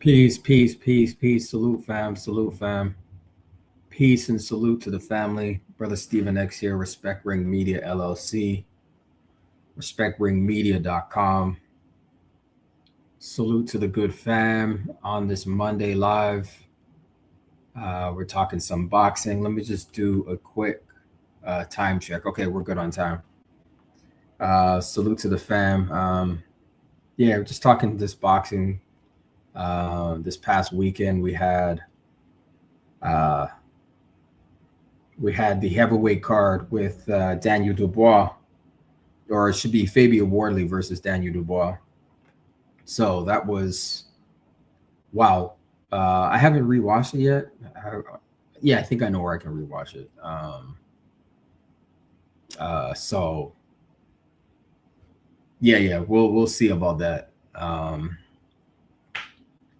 Peace, peace, peace, peace. Salute, fam. Salute, fam. Peace and salute to the family. Brother Stephen X here, Respect Ring Media LLC, respectringmedia.com. Salute to the good fam on this Monday live. We're talking some boxing. Let me just do a quick time check. Okay, we're good on time. Salute to the fam. We're just talking this boxing. This past weekend we had the heavyweight card with Daniel Dubois, or it should be Fabio Wardley versus Daniel Dubois. So that was wow. I haven't rewatched it yet. I think I know where I can rewatch it. We'll see about that.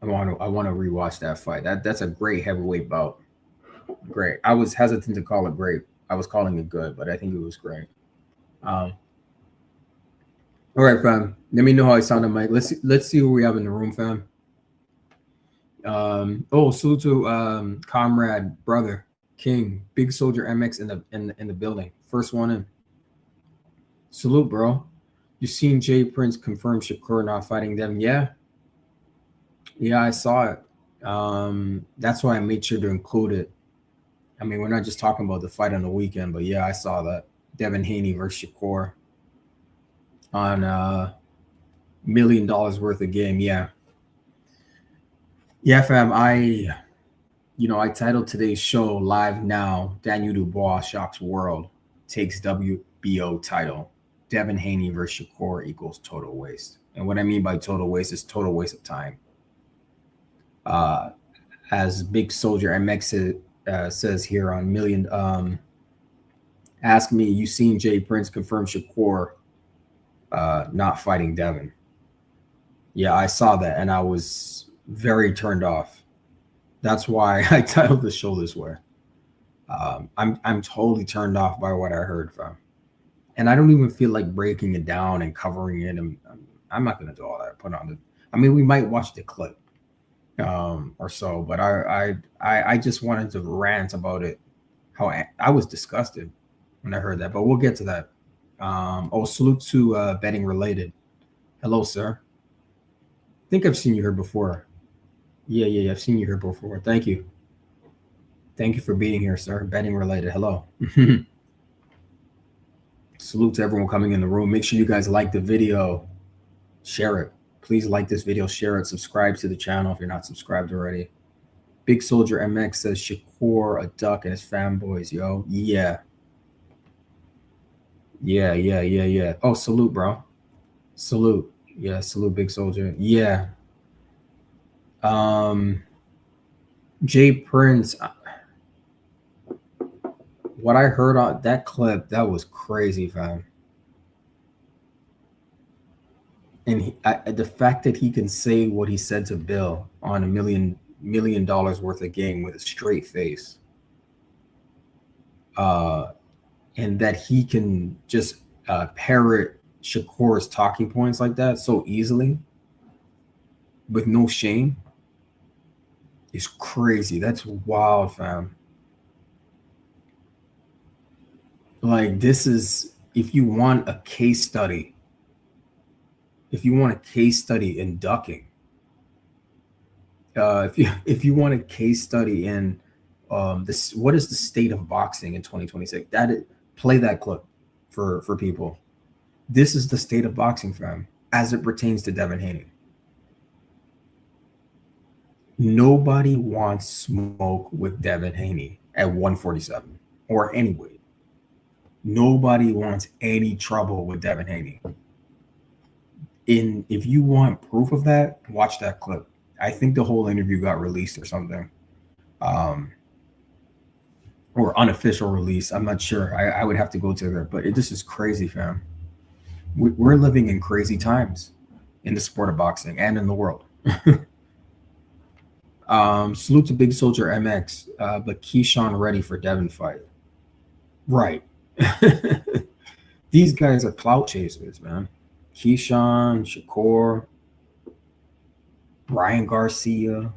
I want to rewatch that fight. That's a great heavyweight bout. Great. I was hesitant to call it great. I was calling it good, but I think it was great. All right, fam. Let me know how I sound on mic. Let's see who we have in the room, fam. Salute to comrade, brother, King, Big Soldier MX in the building. First one in. Salute, bro. You seen Jay Prince confirm Shakur not fighting them? Yeah, I saw it. That's why I made sure to include it. I mean, we're not just talking about the fight on the weekend, but yeah, I saw that. Devin Haney versus Shakur on $1 million worth of game. Yeah, fam. I titled today's show Live Now. Daniel Dubois shocks world, takes WBO title. Devin Haney versus Shakur equals total waste. And what I mean by total waste is total waste of time. As Big Soldier MX says here on Million, ask me, you seen Jay Prince confirm Shakur not fighting Devin? Yeah, I saw that, and I was very turned off. That's why I titled the show this way. I'm totally turned off by what I heard from, and I don't even feel like breaking it down and covering it. I'm not going to do all that. We might watch the clip or so, but I just wanted to rant about it. How I was disgusted when I heard that, but we'll get to that. Salute to betting related. Hello, sir. I think I've seen you here before. Yeah, I've seen you here before. Thank you for being here, sir. Betting related. Hello. Salute to everyone coming in the room. Make sure you guys like the video, share it. Please like this video, share it, subscribe to the channel if you're not subscribed already. Big Soldier MX says Shakur a duck and his fanboys, yo. Yeah. Oh, salute, bro. Salute. Yeah, salute, Big Soldier. Yeah. Jay Prince. What I heard on that clip, that was crazy, fam. And the fact that he can say what he said to Bill on $1 million worth of game with a straight face, and that he can just parrot Shakur's talking points like that so easily with no shame is crazy. That's wild, fam. Like, this is, if you want a case study in ducking, if you want a case study in this, what is the state of boxing in 2026? Play that clip for people. This is the state of boxing, fam, as it pertains to Devin Haney. Nobody wants smoke with Devin Haney at 147 or any weight. Nobody wants any trouble with Devin Haney. If you want proof of that, watch that clip. I think the whole interview got released or something, or unofficial release. I'm not sure. I would have to go to there, but this is crazy, fam. We're living in crazy times in the sport of boxing and in the world. Salute to Big Soldier MX, but Keyshawn ready for Devin fight. Right. These guys are clout chasers, man. Keyshawn, Shakur. Ryan Garcia,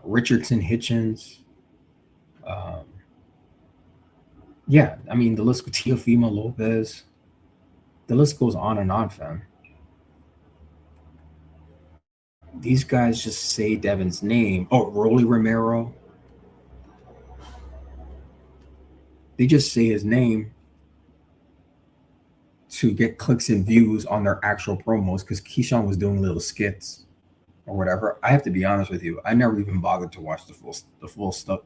Richardson Hitchens. Um, yeah, I mean, the list with Teofimo Lopez. The list goes on and on, fam. These guys just say Devin's name. Oh, Rolly Romero. They just say his name to get clicks and views on their actual promos because Keyshawn was doing little skits or whatever. I have to be honest with you. I never even bothered to watch the full stuff.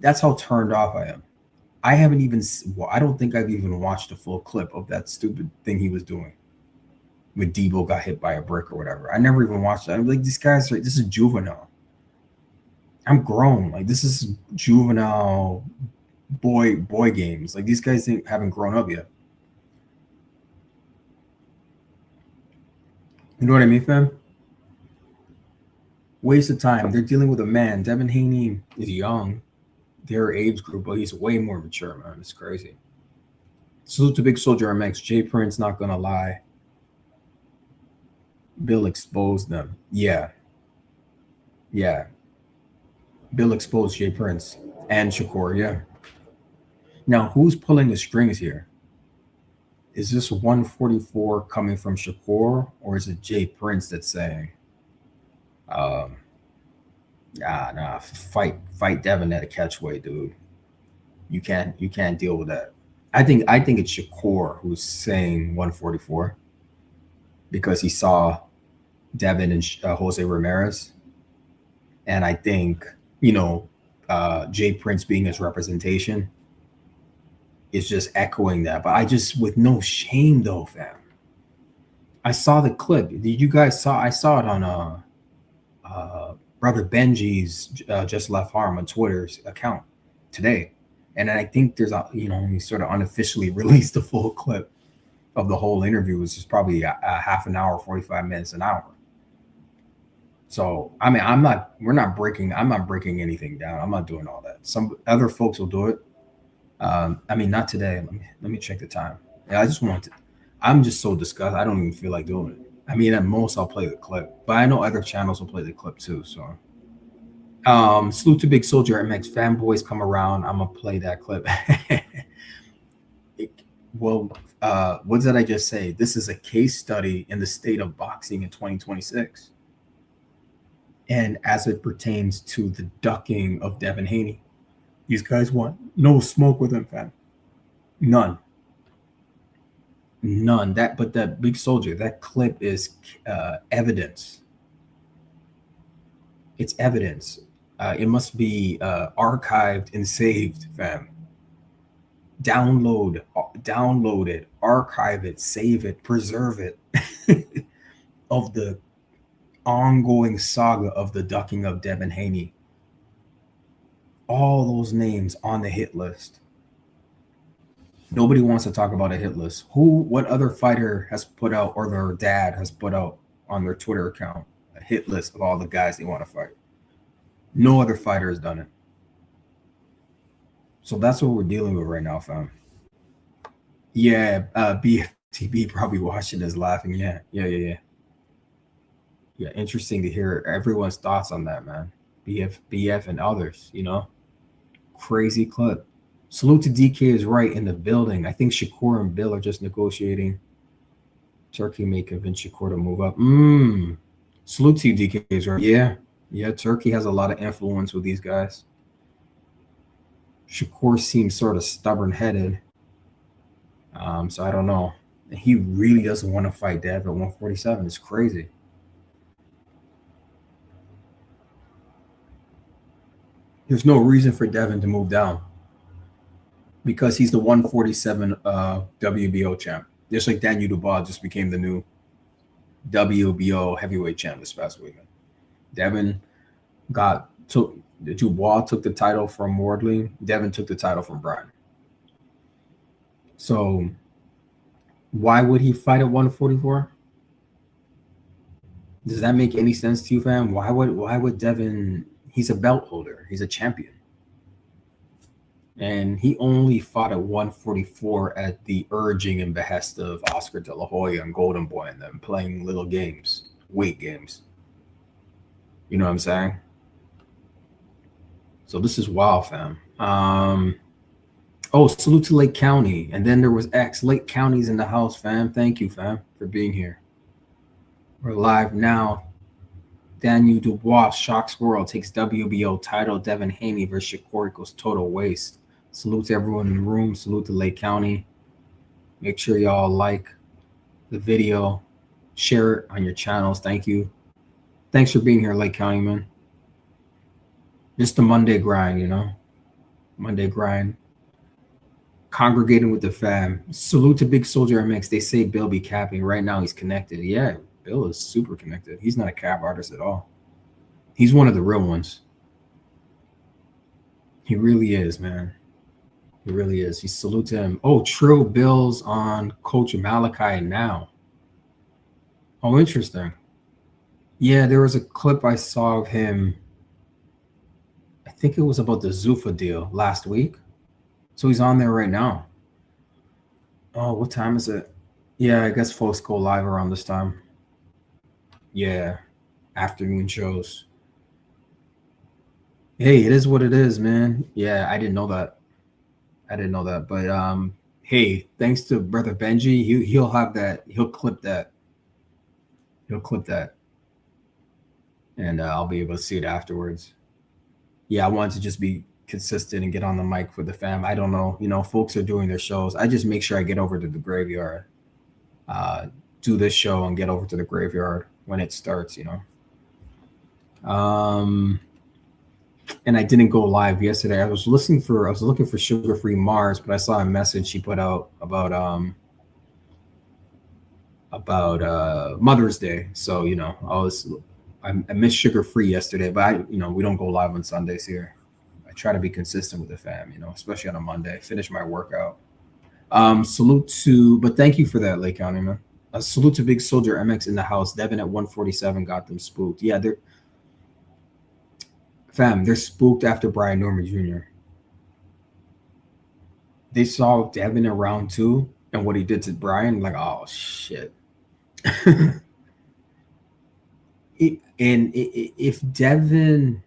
That's how turned off I am. I haven't even. Well, I don't think I've even watched a full clip of that stupid thing he was doing when Debo got hit by a brick or whatever. I never even watched that. I'm like, these guys are. This is juvenile. I'm grown. Like, this is juvenile boy games. Like, these guys haven't grown up yet. You know what I mean, fam? Waste of time. They're dealing with a man. Devin Haney is young. Their age group, but he's way more mature, man. It's crazy. Salute to Big Soldier MX. Jay Prince, not gonna lie. Bill exposed them. Yeah. Bill exposed Jay Prince and Shakur, yeah. Now, who's pulling the strings here? Is this 144 coming from Shakur, or is it Jay Prince that's saying, fight Devin at a catchweight, dude. You can't deal with that. I think it's Shakur who's saying 144 because he saw Devin and Jose Ramirez, and I think Jay Prince being his representation is just echoing that. But I just, with no shame though, fam. I saw the clip. Did you guys saw? I saw it on Brother Benji's Just Left Arm on Twitter's account today. And I think there's he sort of unofficially released the full clip of the whole interview, which is probably a half an hour, 45 minutes, an hour. So, I mean, I'm not breaking anything down. I'm not doing all that. Some other folks will do it. I mean, not today. Let me check the time. Yeah, I'm just so disgusted. I don't even feel like doing it. I mean, at most I'll play the clip, but I know other channels will play the clip too. So, salute to Big Soldier MX. Fanboys come around. I'm gonna play that clip. What did I just say? This is a case study in the state of boxing in 2026, and as it pertains to the ducking of Devin Haney. These guys want no smoke with him, fam. None. But that Big Soldier, that clip is evidence. It's evidence. It must be archived and saved, fam. Download it, archive it, save it, preserve it of the ongoing saga of the ducking of Devin Haney. All those names on the hit list. Nobody wants to talk about a hit list. What other fighter has put out, or their dad has put out on their Twitter account, a hit list of all the guys they want to fight? No other fighter has done it. So that's what we're dealing with right now, fam. Yeah, BFTB probably watching this laughing. Yeah. Yeah, interesting to hear everyone's thoughts on that, man. BF and others, Crazy clip. Salute to DK is right in the building. I think Shakur and Bill are just negotiating. Turkey may convince Shakur to move up. Salute to you, DK is right. Yeah, Turkey has a lot of influence with these guys. Shakur seems sort of stubborn-headed. So I don't know. He really doesn't want to fight Dev at 147. It's crazy. There's no reason for Devin to move down because he's the 147 WBO champ. Just like Daniel Dubois just became the new WBO Heavyweight champ this past weekend. Devin Dubois took the title from Wardley. Devin took the title from Brian. So why would he fight at 144? Does that make any sense to you, fam? Why would Devin? He's a belt holder. He's a champion. And he only fought at 144 at the urging and behest of Oscar De La Hoya and Golden Boy and them, playing little games, weight games. You know what I'm saying? So this is wild, fam. Oh, salute to Lake County. And then there was X. Lake County's in the house, fam. Thank you, fam, for being here. We're live now. Daniel Dubois shocks world, takes WBO title. Devin Haney versus Shakur equals total waste. Salute to everyone in the room. Salute to Lake County. Make sure y'all like the video. Share it on your channels. Thank you. Thanks for being here, Lake County, man. Just a Monday grind, you know? Monday grind. Congregating with the fam. Salute to Big Soldier MX. They say Bill be capping. Right now he's connected. Yeah, Bill is super connected. He's not a cap artist at all. He's one of the real ones. He really is, man. He really is. He salute to him. Oh, Trill Bill's on Coach Malachi now. Oh, interesting. Yeah, there was a clip I saw of him. I think it was about the Zuffa deal last week. So he's on there right now. Oh, what time is it? Yeah, I guess folks go live around this time. Yeah, afternoon shows. Hey, it is what it is, man. Yeah, I didn't know that. But hey, thanks to Brother Benji, he'll have that. He'll clip that. And I'll be able to see it afterwards. Yeah, I wanted to just be consistent and get on the mic for the fam. I don't know, you know, folks are doing their shows. I just make sure I get over to the graveyard, do this show and get over to the graveyard when it starts, you know. And I didn't go live yesterday. I was looking for Sugar Free Mars, but I saw a message she put out about Mother's Day. So, you know, I missed Sugar Free yesterday, but we don't go live on Sundays here. I try to be consistent with the fam, you know, especially on a Monday. Finish my workout. Salute to, but thank you for that, Lake County, man. Salute to Big Soldier MX in the house. Devin at 147 got them spooked. Yeah, they're spooked after Brian Norman Jr. They saw Devin in round 2 and what he did to Brian, like, oh shit. If Devin,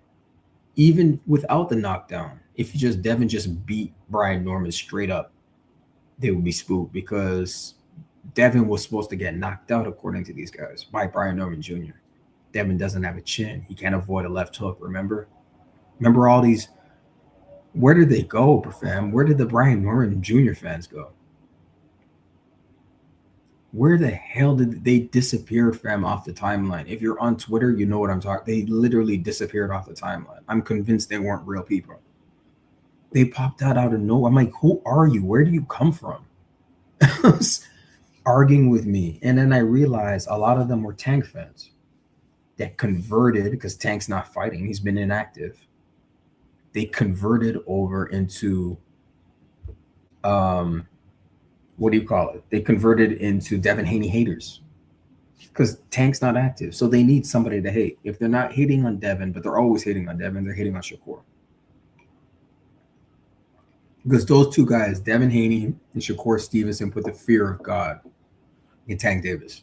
even without the knockdown, if Devin just beat Brian Norman straight up, they would be spooked because Devin was supposed to get knocked out, according to these guys, by Brian Norman Jr. Devin doesn't have a chin. He can't avoid a left hook, remember all these. Where did they go, fam? Where did the Brian Norman Jr. fans go? Where the hell did they disappear, fam, off the timeline? If you're on Twitter, you know what I'm talking. They literally disappeared off the timeline. I'm convinced they weren't real people. They popped out of nowhere. I'm like, who are you? Where do you come from? Arguing with me. And then I realized a lot of them were Tank fans that converted, because Tank's not fighting. He's been inactive. They converted over into what do you call it? They converted into Devin Haney haters because Tank's not active. So they need somebody to hate. If they're not hating on Devin, but they're always hating on Devin, they're hating on Shakur. Because those two guys, Devin Haney and Shakur Stevenson, put the fear of God in Tank Davis.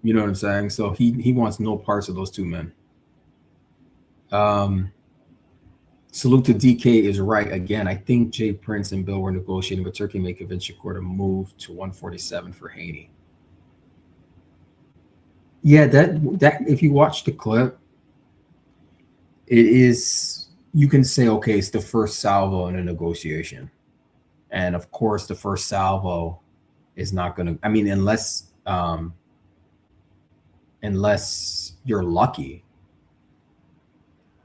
You know what I'm saying? So he wants no parts of those two men. Salute to DK is right. Again, I think Jay Prince and Bill were negotiating, but Turkey may convince Shakur to move to 147 for Haney. Yeah, that if you watch the clip, it is, you can say, okay, it's the first salvo in a negotiation. And of course, the first salvo is not going to, I mean, unless you're lucky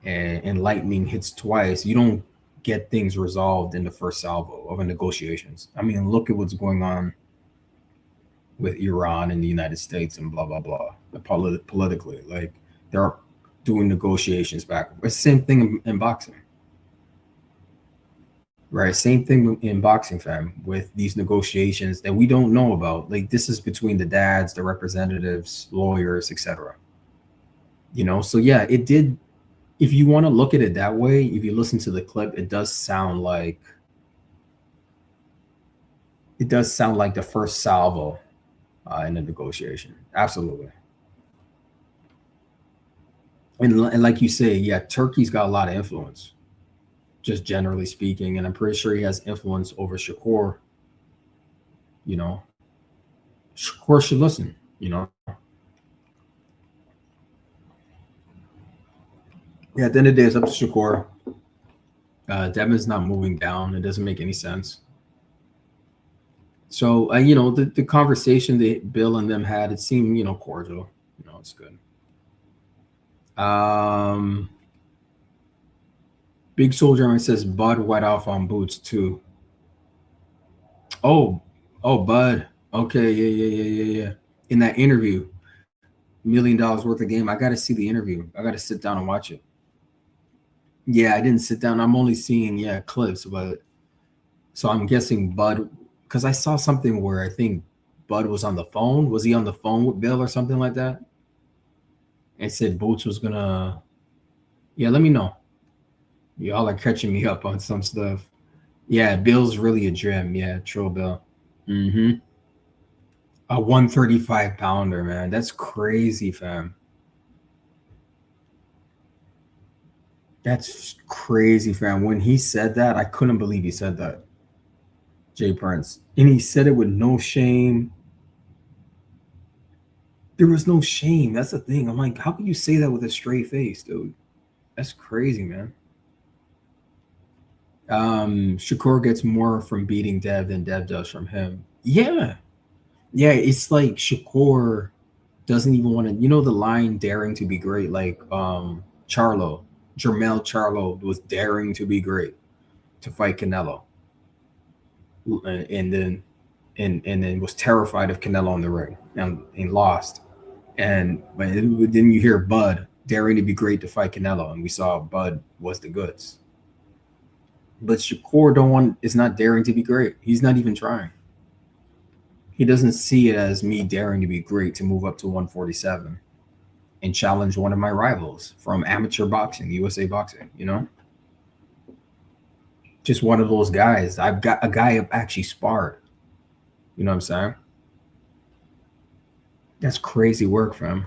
and lightning hits twice, you don't get things resolved in the first salvo of a negotiations. I mean, look at what's going on with Iran and the United States and blah, blah, blah. Politically, like they're doing negotiations back. It's the same thing in boxing. Right, same thing in boxing, fam, with these negotiations that we don't know about. Like, this is between the dads, the representatives, lawyers, etc. You know, so yeah, it did if you want to look at it that way, if you listen to the clip, it does sound like the first salvo in the negotiation. Absolutely. And like you say, yeah, Turkey's got a lot of influence, just generally speaking, and I'm pretty sure he has influence over Shakur. You know, Shakur should listen. Yeah, at the end of the day, it's up to Shakur. Devin's not moving down. It doesn't make any sense. So, the conversation that Bill and them had, it seemed, cordial. It's good. Big Soldier says Bud went off on Boots too. Oh, Bud. Okay, yeah. In that interview, $1 million worth of game. I got to see the interview. I got to sit down and watch it. Yeah, I didn't sit down. I'm only seeing clips, but so I'm guessing Bud, because I saw something where I think Bud was on the phone. Was he on the phone with Bill or something like that? And said Boots was gonna. Yeah, let me know. Y'all are catching me up on some stuff. Yeah, Bill's really a gem. Yeah, Troll Bill. Mm-hmm. A 135 pounder, man. That's crazy, fam. That's crazy, fam. When he said that, I couldn't believe he said that. Jay Prince. And he said it with no shame. There was no shame. That's the thing. I'm like, how can you say that with a straight face, dude? That's crazy, man. Shakur gets more from beating Dev than Dev does from him. Yeah. Yeah, it's like Shakur doesn't even want to, the line daring to be great, like Jermell Charlo was daring to be great to fight Canelo. And then was terrified of Canelo in the ring and lost. And then you hear Bud daring to be great to fight Canelo, and we saw Bud was the goods. But Shakur is not daring to be great. He's not even trying. He doesn't see it as me daring to be great to move up to 147 and challenge one of my rivals from amateur boxing, USA boxing, Just one of those guys. I've got a guy I've actually sparred. You know what I'm saying? That's crazy work, fam.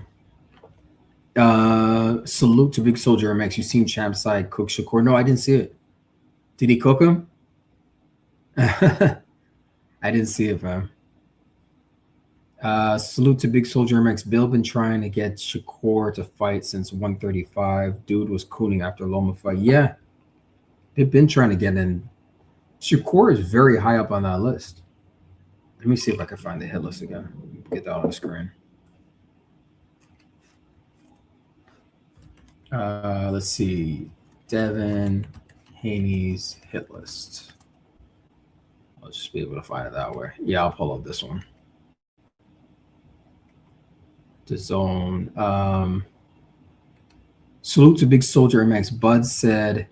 Salute to Big Soldier MX. You seen Champ Side cook Shakur? No, I didn't see it. Did he cook him? I didn't see it, fam. Salute to Big Soldier MX. Bill been trying to get Shakur to fight since 135. Dude was cooling after Loma fight. Yeah, they've been trying to get in. Shakur is very high up on that list. Let me see if I can find the hit list again. Get that on the screen. Let's see. Devin Haney's hit list. I'll just be able to find it that way. Yeah, I'll pull up this one. The zone. Salute to Big Soldier MX. Bud said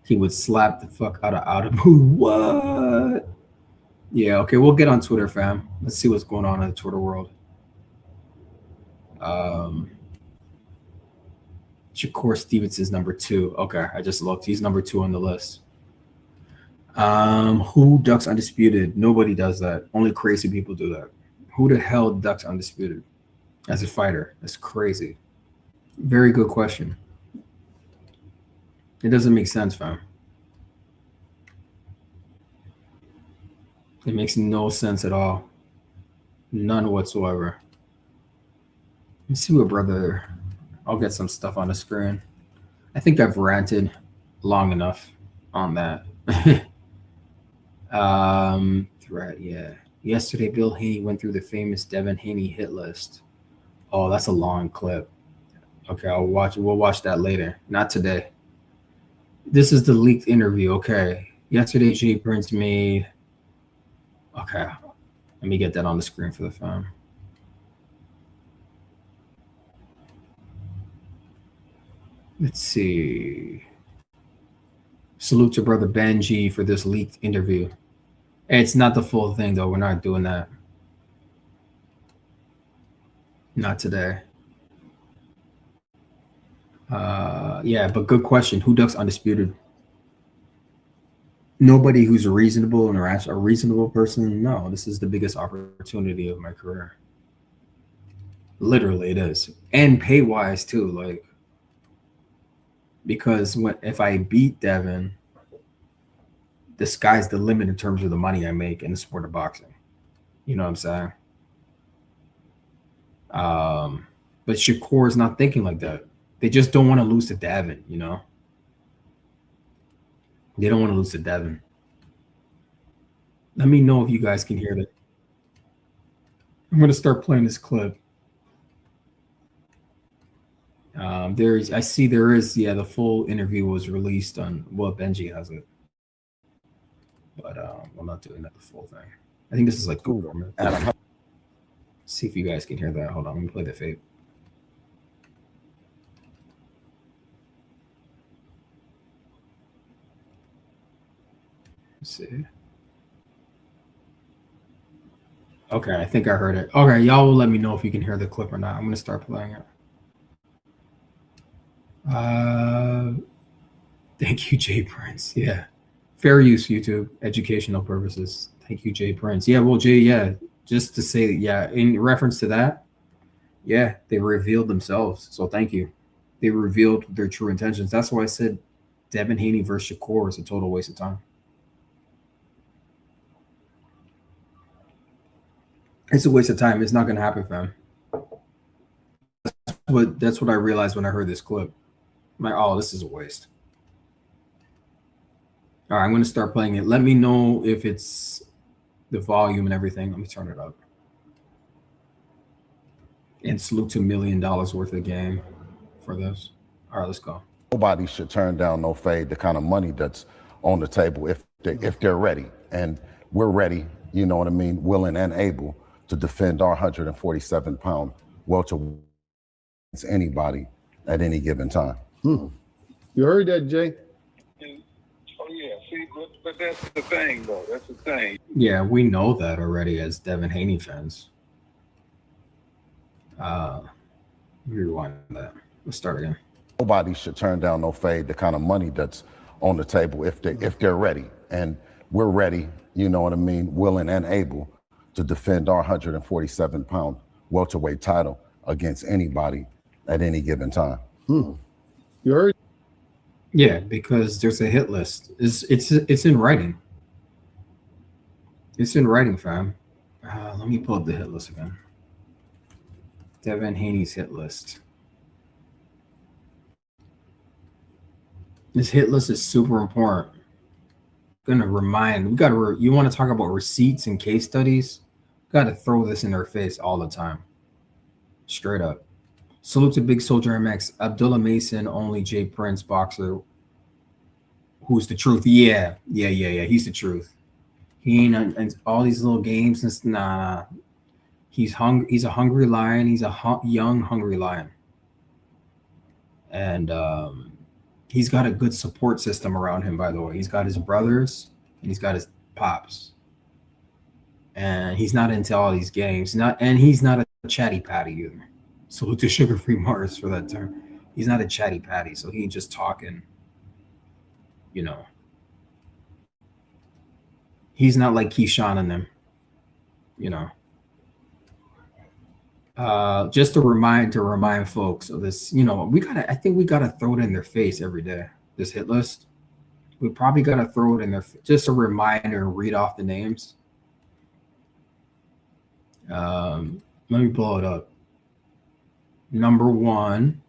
he would slap the fuck out of Abu. What? Yeah, okay, we'll get on Twitter, fam. Let's see what's going on in the Twitter world. Shakur Stevenson's number 2. Okay, I just looked. He's number 2 on the list. Who ducks Undisputed? Nobody does that. Only crazy people do that. Who the hell ducks Undisputed as a fighter? That's crazy. Very good question. It doesn't make sense, fam. It makes no sense at all. None whatsoever. Let's see what brother... I'll get some stuff on the screen. I think I've ranted long enough on that. Thread, yeah. Yesterday, Bill Haney went through the famous Devin Haney hit list. Oh, that's a long clip. Okay, I'll watch it. We'll watch that later. Not today. This is the leaked interview. Okay. Yesterday, Jay Prince made... Okay. Let me get that on the screen for the fam. Let's see. Salute to brother Benji for this leaked interview. It's not the full thing, though. We're not doing that. Not today. Yeah, but good question. Who ducks undisputed? Nobody who's reasonable and a reasonable person. No, this is the biggest opportunity of my career. Literally, it is, and pay wise too. Like, because if I beat Devin, the sky's the limit in terms of the money I make in the sport of boxing. You know what I'm saying? But Shakur is not thinking like that. They just don't want to lose to Devin, you know? They don't want to lose to Devin. Let me know if you guys can hear that. I'm going to start playing this clip. I see there is, the full interview was released on, well, Benji has it. But I'm not doing that the full thing. I think this is like 4 minutes. See if you guys can hear that. Hold on, let me play the fade. Let's see. Okay, I think I heard it. Okay, y'all will let me know if you can hear the clip or not. I'm gonna start playing it. Thank you, Jay Prince. Yeah. Fair use, YouTube, educational purposes. Thank you, Jay Prince. Yeah, well, Jay, yeah, just to say, yeah, in reference to that, yeah, they revealed themselves. So thank you. They revealed their true intentions. That's why I said Devin Haney versus Shakur is a total waste of time. It's a waste of time. It's not going to happen, fam. That's what I realized when I heard this clip. I'm like, oh, this is a waste. All right, I'm going to start playing it. Let me know if it's the volume and everything. Let me turn it up. And salute to $1 million worth of game for this. All right, let's go. Nobody should turn down no fade, the kind of money that's on the table if they're ready. And we're ready, you know what I mean, willing and able to defend our 147-pound welterweight against anybody at any given time. You heard that, Jay? Oh, yeah. See, but that's the thing, though. That's the thing. Yeah, we know that already as Devin Haney fans. Rewind that. Let's start again. Nobody should turn down no fade, the kind of money that's on the table if they're ready. And we're ready, you know what I mean, willing and able to defend our 147-pound welterweight title against anybody at any given time. You heard? Yeah, because there's a hit list. It's in writing. It's in writing, fam. Let me pull up the hit list again. Devin Haney's hit list. This hit list is super important. I'm gonna remind, you want to talk about receipts and case studies? Got to throw this in their face all the time. Straight up. Salute to Big Soldier MX, Abdullah Mason, only Jay Prince boxer. Who's the truth? Yeah. He's the truth. He ain't and all these little games. Nah. He's hungry. He's a hungry lion. He's a young hungry lion, and he's got a good support system around him. By the way, he's got his brothers and he's got his pops, and he's not into all these games. He's not a chatty patty either. Salute to Sugar Free Mars for that term. He's not a chatty patty, so he ain't just talking. You know, he's not like Keyshawn and them. You know. Just to remind folks of this, you know, I think we gotta throw it in their face every day. This hit list, we probably gotta throw it in their just a reminder and read off the names. Let me blow it up. Number 1,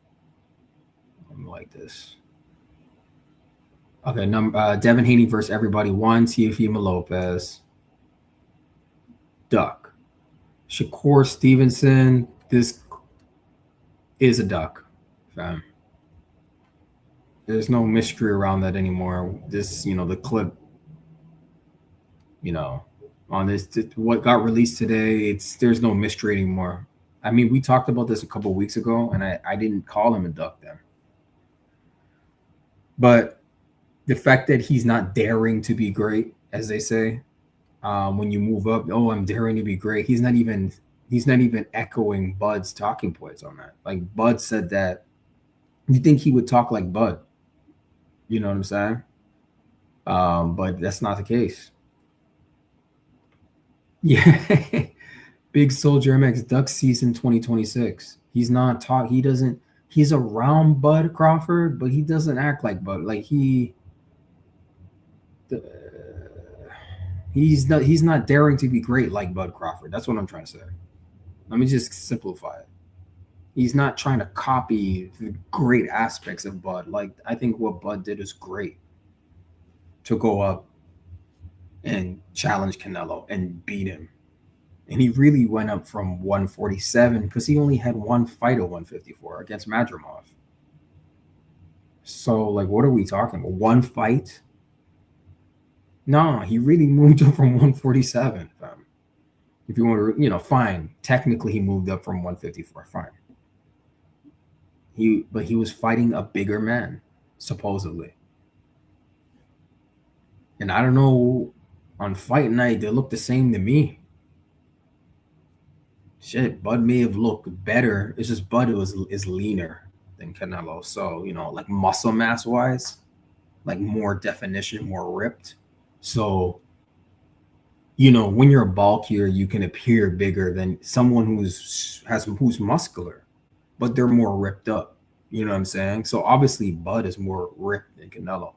I'm like this. Okay, Devin Haney versus everybody. 1, Teofimo Lopez. Duck. Shakur Stevenson, this is a duck, fam. There's no mystery around that anymore. This, you know, the clip, you know, on this, what got released today, there's no mystery anymore. I mean, we talked about this a couple of weeks ago, and I didn't call him a duck then. But the fact that he's not daring to be great, as they say, when you move up, oh, I'm daring to be great. He's not even echoing Bud's talking points on that. Like Bud said that You think he would talk like Bud? You know what I'm saying? But that's not the case. Yeah. Big Soldier MX Duck season 2026. He's not talk. He doesn't. He's around Bud Crawford, but he doesn't act like Bud. Like he's not. He's not daring to be great like Bud Crawford. That's what I'm trying to say. Let me just simplify it. He's not trying to copy the great aspects of Bud. Like I think what Bud did is great. To go up and challenge Canelo and beat him. And he really went up from 147 because he only had one fight at 154 against Madrimov. So, like, what are we talking about? One fight? No, he really moved up from 147. If you want to, fine. Technically, he moved up from 154. Fine. But he was fighting a bigger man, supposedly. And I don't know, on fight night, they look the same to me. Shit, Bud may have looked better. It's just Bud is leaner than Canelo. So, like muscle mass wise, like more definition, more ripped. So, when you're bulkier, you can appear bigger than someone who's muscular, but they're more ripped up. You know what I'm saying? So obviously Bud is more ripped than Canelo.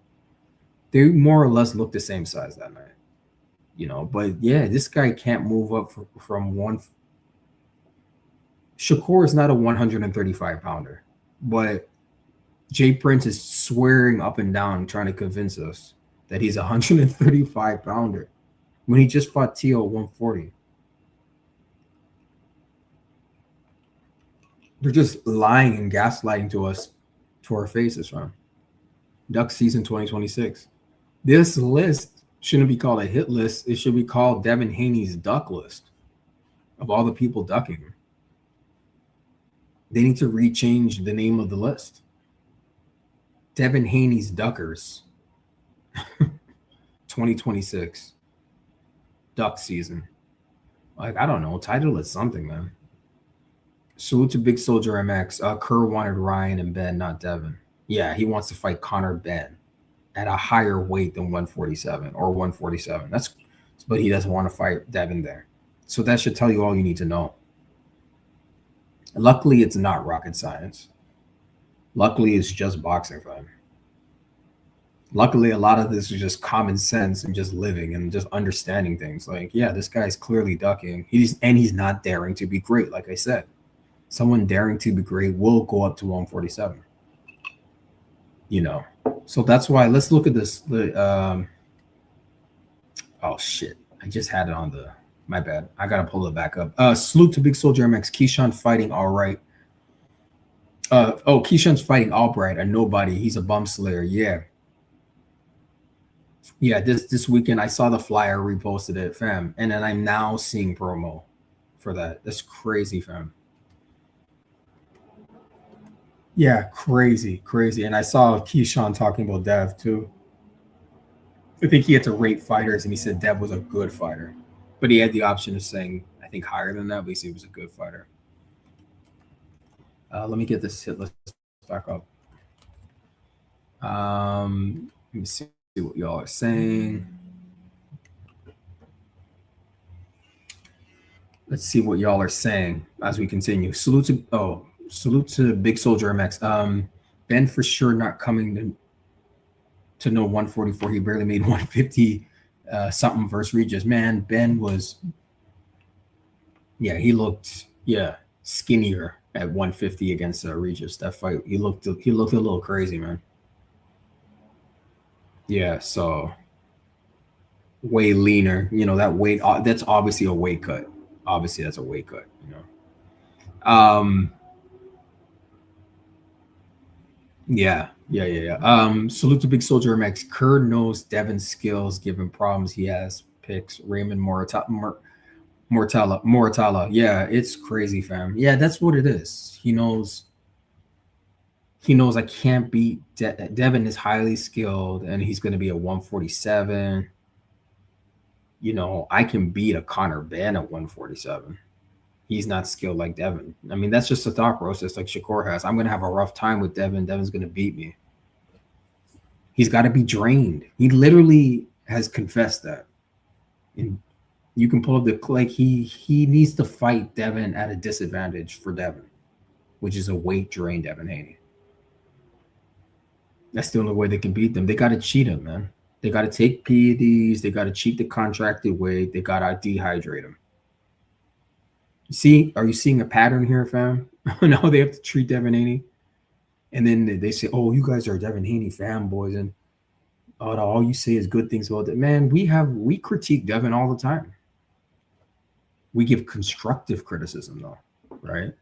They more or less look the same size that night. But yeah, this guy can't move up from one. Shakur is not a 135 pounder, but Jay Prince is swearing up and down, trying to convince us that he's a 135 pounder when he just fought Tio 140. They're just lying and gaslighting to us, to our faces, fam. Duck season 2026. This list shouldn't be called a hit list. It should be called Devin Haney's duck list of all the people ducking him. They need to rechange the name of the list. Devin Haney's Duckers 2026 duck season. Like, I don't know. Title it something, man. Salute to Big Soldier MX. Kerr wanted Ryan and Ben, not Devin. Yeah, he wants to fight Conor Ben at a higher weight than 147 or 147. But he doesn't want to fight Devin there. So that should tell you all you need to know. Luckily, it's not rocket science. Luckily, it's just boxing fun. Luckily, a lot of this is just common sense and just living and just understanding things. Like, yeah, this guy's clearly ducking. He's not daring to be great. Like I said, someone daring to be great will go up to 147. So that's why let's look at this. Oh shit! I just had it on the. My bad. I gotta pull it back up. Salute to Big Soldier MX. Keyshawn fighting all right. Keyshawn's fighting Albright, a nobody. He's a bum slayer. Yeah. Yeah, this weekend I saw the flyer, reposted it, fam. And then I'm now seeing promo for that. That's crazy, fam. Yeah, crazy. And I saw Keyshawn talking about Dev too. I think he had to rate fighters and he said Dev was a good fighter. But he had the option of saying, I think, higher than that, but he said he was a good fighter. Let me get this hit list back up. Let me see what y'all are saying. Let's see what y'all are saying as we continue. Salute to Big Soldier MX. Ben for sure not coming to know 144. He barely made 150 something versus Regis. Man, Ben was, he looked skinnier at 150 against Regis. That fight, he looked a little crazy, man. Yeah, so way leaner. That weight, that's obviously a weight cut. Obviously, that's a weight cut. Yeah. Salute to Big Soldier MX. Kerr knows Devin's skills, given problems he has. Picks Raymond Moratala. Yeah, it's crazy, fam. Yeah, that's what it is. He knows I can't beat Devin is highly skilled, and he's going to be a 147. I can beat a Conor Ben at 147. He's not skilled like Devin. I mean, that's just a thought process like Shakur has. I'm going to have a rough time with Devin. Devin's going to beat me. He's got to be drained. He literally has confessed that. And you can pull up the like he needs to fight Devin at a disadvantage for Devin, which is a weight drain Devin Haney. That's the only way they can beat them. They got to cheat him, man. They got to take PEDs. They got to cheat the contracted weight. They got to dehydrate him. See, are you seeing a pattern here, fam? Now they have to treat Devin Haney. And then they say, oh, you guys are Devin Haney fanboys. And all you say is good things about that. Man, we critique Devin all the time. We give constructive criticism, though, right?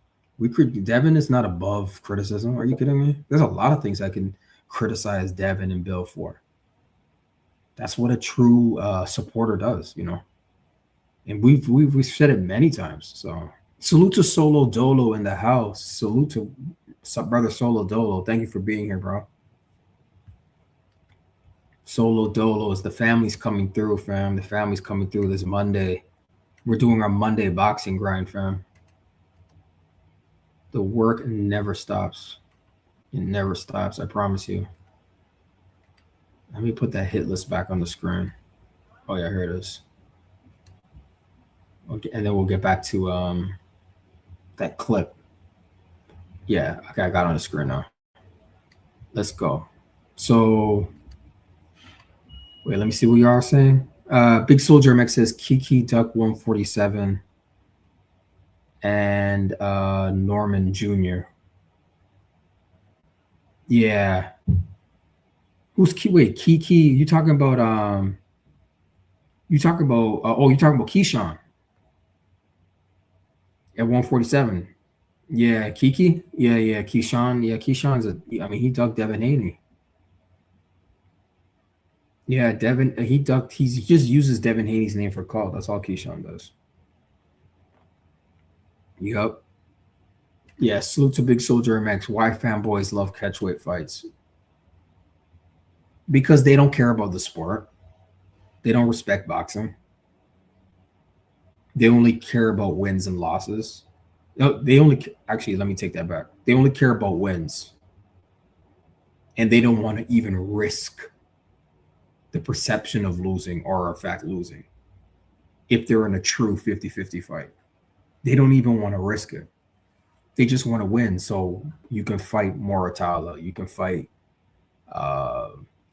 Devin is not above criticism. Are you kidding me? There's a lot of things I can criticize Devin and Bill for. That's what a true supporter does, you know. And we've said it many times. So salute to Solo Dolo in the house. Salute to brother Solo Dolo. Thank you for being here, bro. Solo Dolo is the family's coming through, fam. The family's coming through this Monday. We're doing our Monday boxing grind, fam. The work never stops. It never stops, I promise you. Let me put that hit list back on the screen. Oh, yeah, here it is. Okay, and then we'll get back to that clip. Yeah, okay, I got on the screen now. Let's go. So, wait, let me see what you are saying. Big Soldier MX says Kiki Duck 147 and Norman Jr. Yeah. Wait, Kiki, you talking about Keyshawn at 147. Yeah, Kiki. Yeah, Keyshawn. Yeah, Keyshawn's he ducked Devin Haney. Yeah, Devin, he just uses Devin Haney's name for call. That's all Keyshawn does. Yup. Yeah, salute to Big Soldier MX. Why fanboys love catchweight fights? Because they don't care about the sport. They don't respect boxing. They only care about wins and losses. No, actually, let me take that back. They only care about wins. And they don't want to even risk the perception of losing or, in fact, losing if they're in a true 50-50 fight. They don't even want to risk it. They just want to win. So you can fight Moratala. You can fight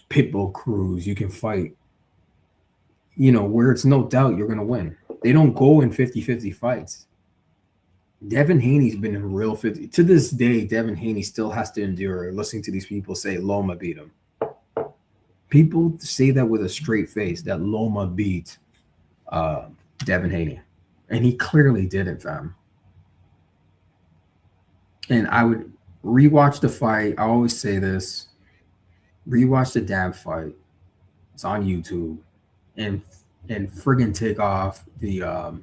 Pitbull Cruz. You can fight, where it's no doubt you're going to win. They don't go in 50-50 fights. Devin Haney's been in real 50. To this day, Devin Haney still has to endure listening to these people say Loma beat him. People say that with a straight face, that Loma beat Devin Haney. And he clearly didn't, fam. And I would rewatch the fight. I always say this. Rewatch the damn fight. It's on YouTube. And friggin' take off the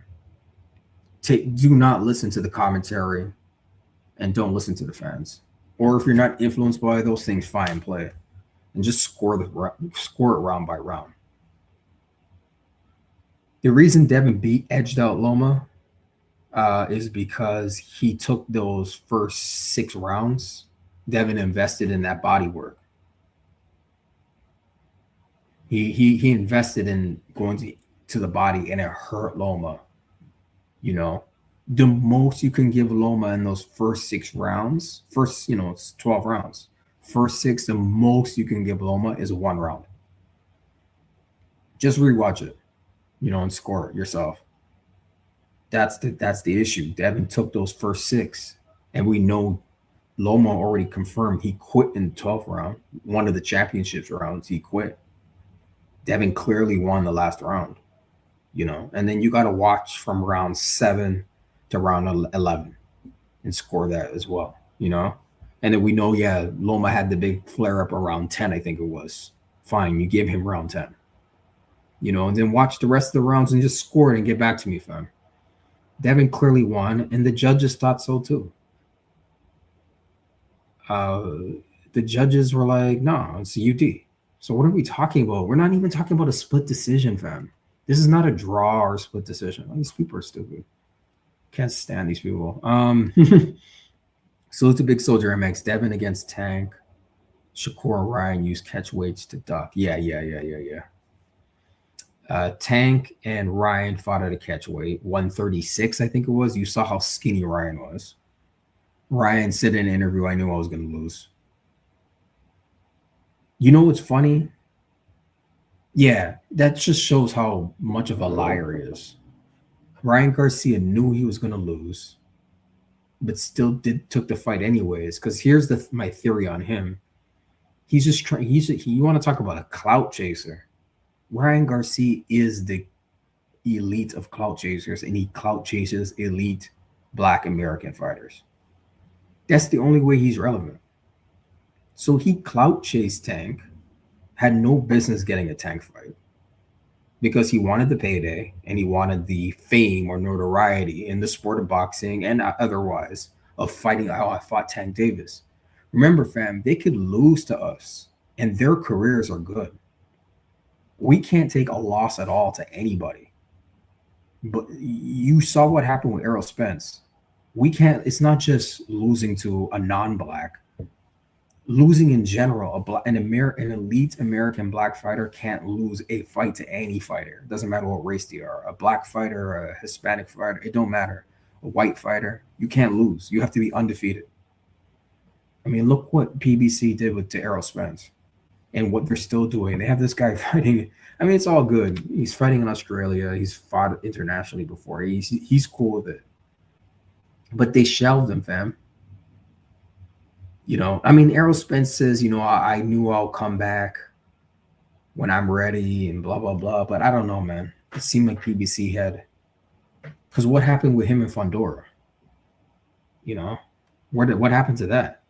do not listen to the commentary and don't listen to the fans. Or if you're not influenced by those things, fine, play it. And just score it round by round. The reason Devin edged out Loma is because he took those first 6 rounds. Devin invested in that body work. He invested in going to the body, and it hurt Loma. The most you can give Loma in those first 6 rounds, it's 12 rounds. First 6, the most you can give Loma is 1 round. Just rewatch it, and score it yourself. That's the issue. Devin took those first 6, and we know Loma already confirmed he quit in the 12th round. One of the championships rounds, he quit. Devin clearly won the last round, and then you got to watch from round 7 to round 11 and score that as well, And then we know, Loma had the big flare up around 10, I think it was. Fine, you give him round 10, and then watch the rest of the rounds and just score it and get back to me, fam. Devin clearly won, and the judges thought so too. The judges were like, no, it's a UD. So what are we talking about? We're not even talking about a split decision, fam. This is not a draw or a split decision. These people are stupid. Can't stand these people. Salute to Big Soldier MX. Devin against Tank. Shakur and Ryan use catch weights to duck. Yeah. Tank and Ryan fought at a catch weight, 136, I think it was. You saw how skinny Ryan was. Ryan said in an interview, I knew I was going to lose. You know what's funny? Yeah, that just shows how much of a liar he is. Ryan Garcia knew he was going to lose, but still took the fight anyways. Because here's my theory on him. He's just trying. You want to talk about a clout chaser? Ryan Garcia is the elite of clout chasers, and he clout chases elite Black American fighters. That's the only way he's relevant. So he clout chased Tank, had no business getting a Tank fight because he wanted the payday and he wanted the fame or notoriety in the sport of boxing and otherwise of fighting. Oh, I fought Tank Davis. Remember, fam, they could lose to us and their careers are good. We can't take a loss at all to anybody. But you saw what happened with Errol Spence. We can't, it's not just losing to a non-Black. Losing in general, an elite American Black fighter can't lose a fight to any fighter. It doesn't matter what race they are. A Black fighter, a Hispanic fighter, it don't matter. A white fighter, you can't lose. You have to be undefeated. I mean, look what PBC did to Errol Spence and what they're still doing. They have this guy fighting. I mean, it's all good. He's fighting in Australia. He's fought internationally before. He's cool with it. But they shelved him, fam. You know, I mean, Errol Spence says, you know, I knew I'll come back when I'm ready and blah, blah, blah. But I don't know, man. It seemed like PBC had, because what happened with him and Fondora? You know, what happened to that?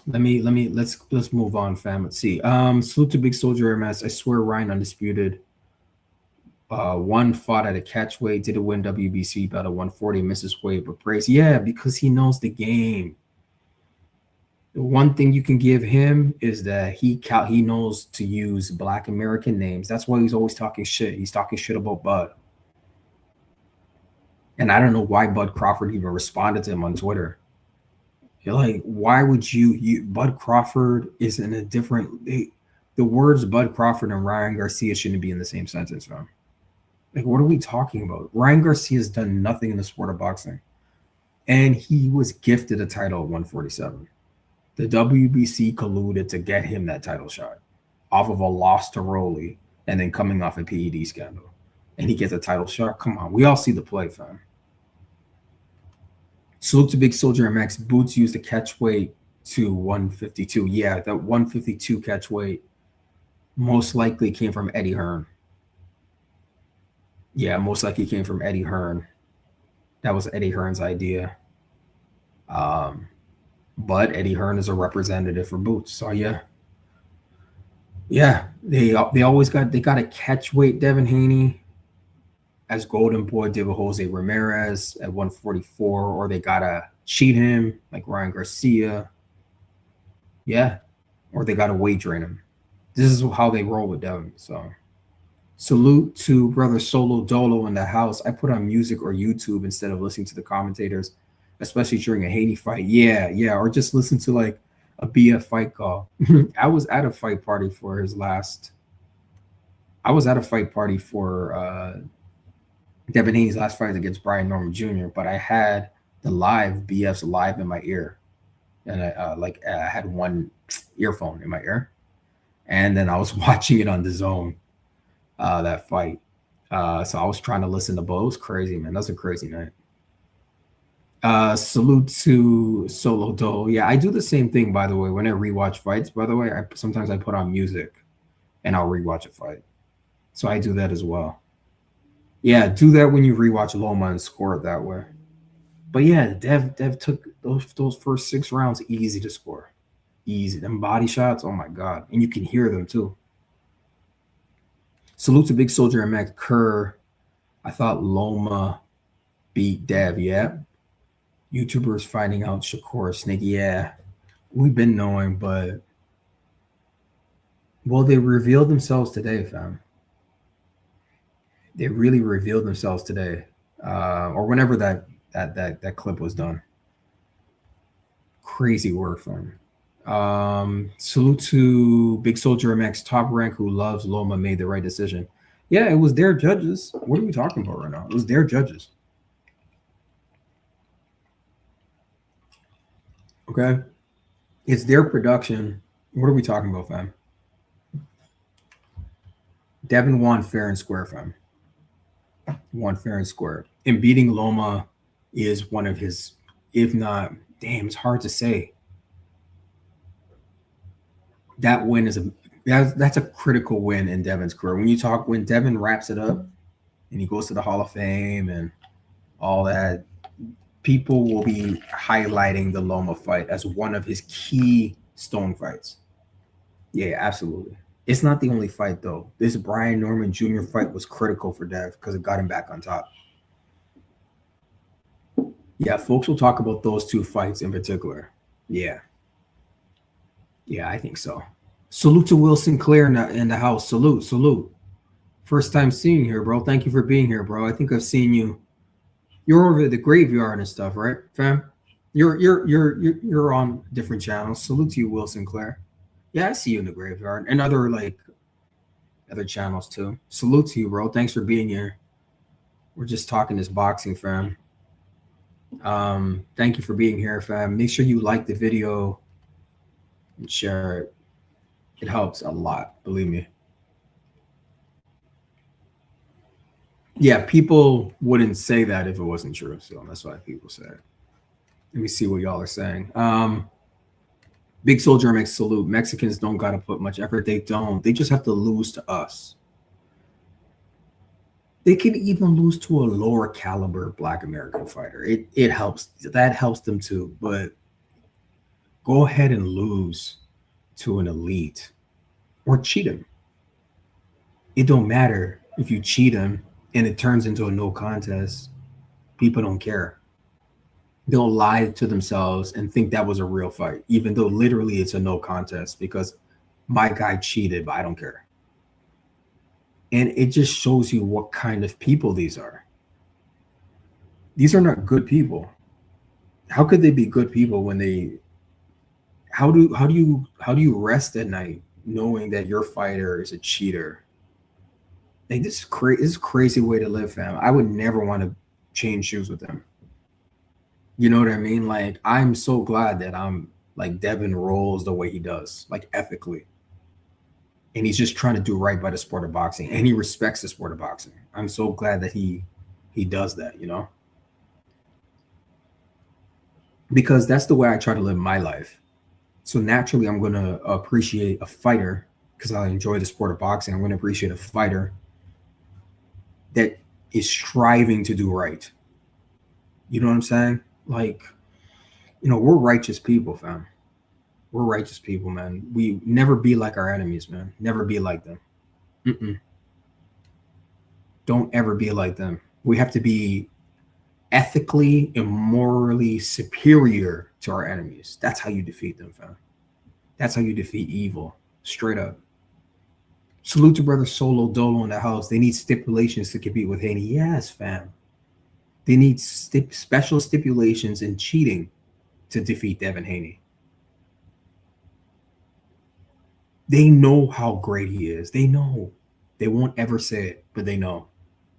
Let's move on, fam. Let's see. Salute to Big Soldier MS. I swear Ryan undisputed. One fought at a catch weight, did win WBC bout at 140, misses weight, but praise. Yeah, because he knows the game. The one thing you can give him is that he knows to use Black American names. That's why he's always talking shit. He's talking shit about Bud. And I don't know why Bud Crawford even responded to him on Twitter. You're like, why would you Bud Crawford is in a different, the words Bud Crawford and Ryan Garcia shouldn't be in the same sentence, fam. Like, what are we talking about? Ryan Garcia has done nothing in the sport of boxing. And he was gifted a title at 147. The WBC colluded to get him that title shot off of a loss to Rolly and then coming off a PED scandal. And he gets a title shot. Come on. We all see the play, fam. Salute to Big Soldier MX. Boots used the catch weight to 152. Yeah, that 152 catch weight most likely came from Eddie Hearn. Yeah, most likely came from Eddie Hearn. That was Eddie Hearn's idea. But Eddie Hearn is a representative for Boots. So yeah, they got a catch weight Devin Haney as Golden Boy did with Jose Ramirez at 144, or they gotta cheat him like Ryan Garcia. Yeah, or they gotta weight drain him. This is how they roll with Devin. So. Salute to brother Solo Dolo in the house. I put on music or YouTube instead of listening to the commentators, especially during a Haney fight. Yeah, or just listen to like a BF fight call. I was at a fight party for Devin Haney's last fight against Brian Norman Jr., but I had the BF's live in my ear. And I had one earphone in my ear. And then I was watching it on the Zone. That fight. So I was trying to listen to both. It was crazy, man. That's a crazy night. Salute to Solo Dole. Yeah, I do the same thing, by the way. When I rewatch fights, by the way, sometimes I put on music and I'll rewatch a fight. So I do that as well. Yeah, do that when you rewatch Loma and score it that way. But yeah, Dev took those first 6 rounds easy to score. Easy. Them body shots, oh my God. And you can hear them too. Salute to Big Soldier MX. Kerr. I thought Loma beat Dev. Yeah. YouTubers finding out Shakur Snake. Yeah. We've been knowing, but well, they revealed themselves today, fam. They really revealed themselves today, or whenever that clip was done. Crazy work from. Salute to Big Soldier MX Top Rank, who loves Loma, made the right decision. Yeah, it was their judges. What are we talking about right now? It was their judges. Okay, it's their production. What are we talking about, fam? Devin won fair and square, fam. Won fair and square. And beating Loma is one of his, if not, damn, it's hard to say. That win is that's a critical win in Devin's career. When Devin wraps it up and he goes to the Hall of Fame and all that, people will be highlighting the Loma fight as one of his key stone fights. Yeah, absolutely. It's not the only fight, though. This Brian Norman Jr. fight was critical for Dev because it got him back on top. Yeah, folks will talk about those two fights in particular. Yeah. Yeah, I think so. Salute to Will Sinclair in the house. Salute. First time seeing you here, bro. Thank you for being here, bro. I think I've seen you. You're over at the graveyard and stuff, right, fam? You're on different channels. Salute to you, Will Sinclair. Yeah, I see you in the graveyard and other channels too. Salute to you, bro. Thanks for being here. We're just talking this boxing, fam. Thank you for being here, fam. Make sure you like the video and share it. It helps a lot, believe me. Yeah, people wouldn't say that if it wasn't true, so that's why people say it. Let me see what y'all are saying. Big Soldier makes salute. Mexicans don't got to put much effort. They don't. They just have to lose to us. They can even lose to a lower caliber Black American fighter. It helps. That helps them too. But go ahead and lose to an elite or cheat him. It don't matter if you cheat him and it turns into a no contest. People don't care. They'll lie to themselves and think that was a real fight, even though literally it's a no contest because my guy cheated, but I don't care. And it just shows you what kind of people these are. These are not good people. How could they be good people when they? How do you rest at night knowing that your fighter is a cheater? Like this is a crazy way to live, fam. I would never want to change shoes with them. You know what I mean? Like, I'm so glad that I'm like Devin rolls the way he does, like ethically. And he's just trying to do right by the sport of boxing. And he respects the sport of boxing. I'm so glad that he does that, you know? Because that's the way I try to live my life. So naturally, I'm going to appreciate a fighter because I enjoy the sport of boxing. I'm going to appreciate a fighter that is striving to do right. You know what I'm saying? Like, you know, we're righteous people, fam. We're righteous people, man. We never be like our enemies, man. Never be like them. Don't ever be like them. We have to be ethically and morally superior to our enemies. That's how you defeat them, fam. That's how you defeat evil. Straight up. Salute to brother Solo Dolo in the house. They need stipulations to compete with Haney. Yes, fam. They need special stipulations in cheating to defeat Devin Haney. They know how great he is. They know. They won't ever say it, but they know.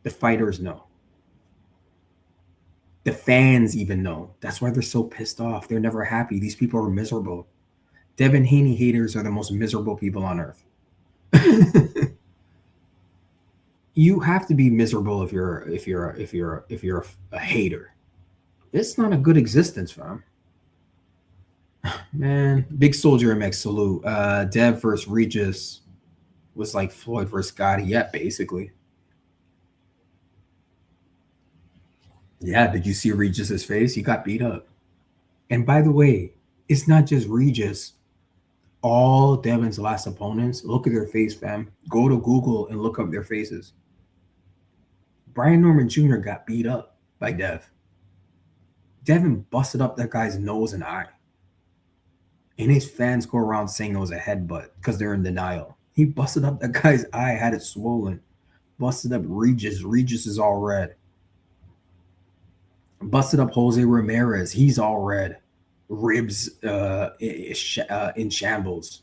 The fighters know. The fans even know. That's why they're so pissed off. They're never happy. These people are miserable. Devin Haney haters are the most miserable people on earth. You have to be miserable if you're a hater. It's not a good existence, fam. Man, Big Soldier MX salute. Dev versus Regis was like Floyd versus Scotty. Yeah, basically. Yeah, did you see Regis's face? He got beat up. And by the way, it's not just Regis. All Devin's last opponents, look at their face, fam. Go to Google and look up their faces. Brian Norman Jr. got beat up by Dev. Devin busted up that guy's nose and eye. And his fans go around saying it was a headbutt because they're in denial. He busted up that guy's eye, had it swollen. Busted up Regis. Regis is all red. Busted up Jose Ramirez. He's all red. Ribs in shambles.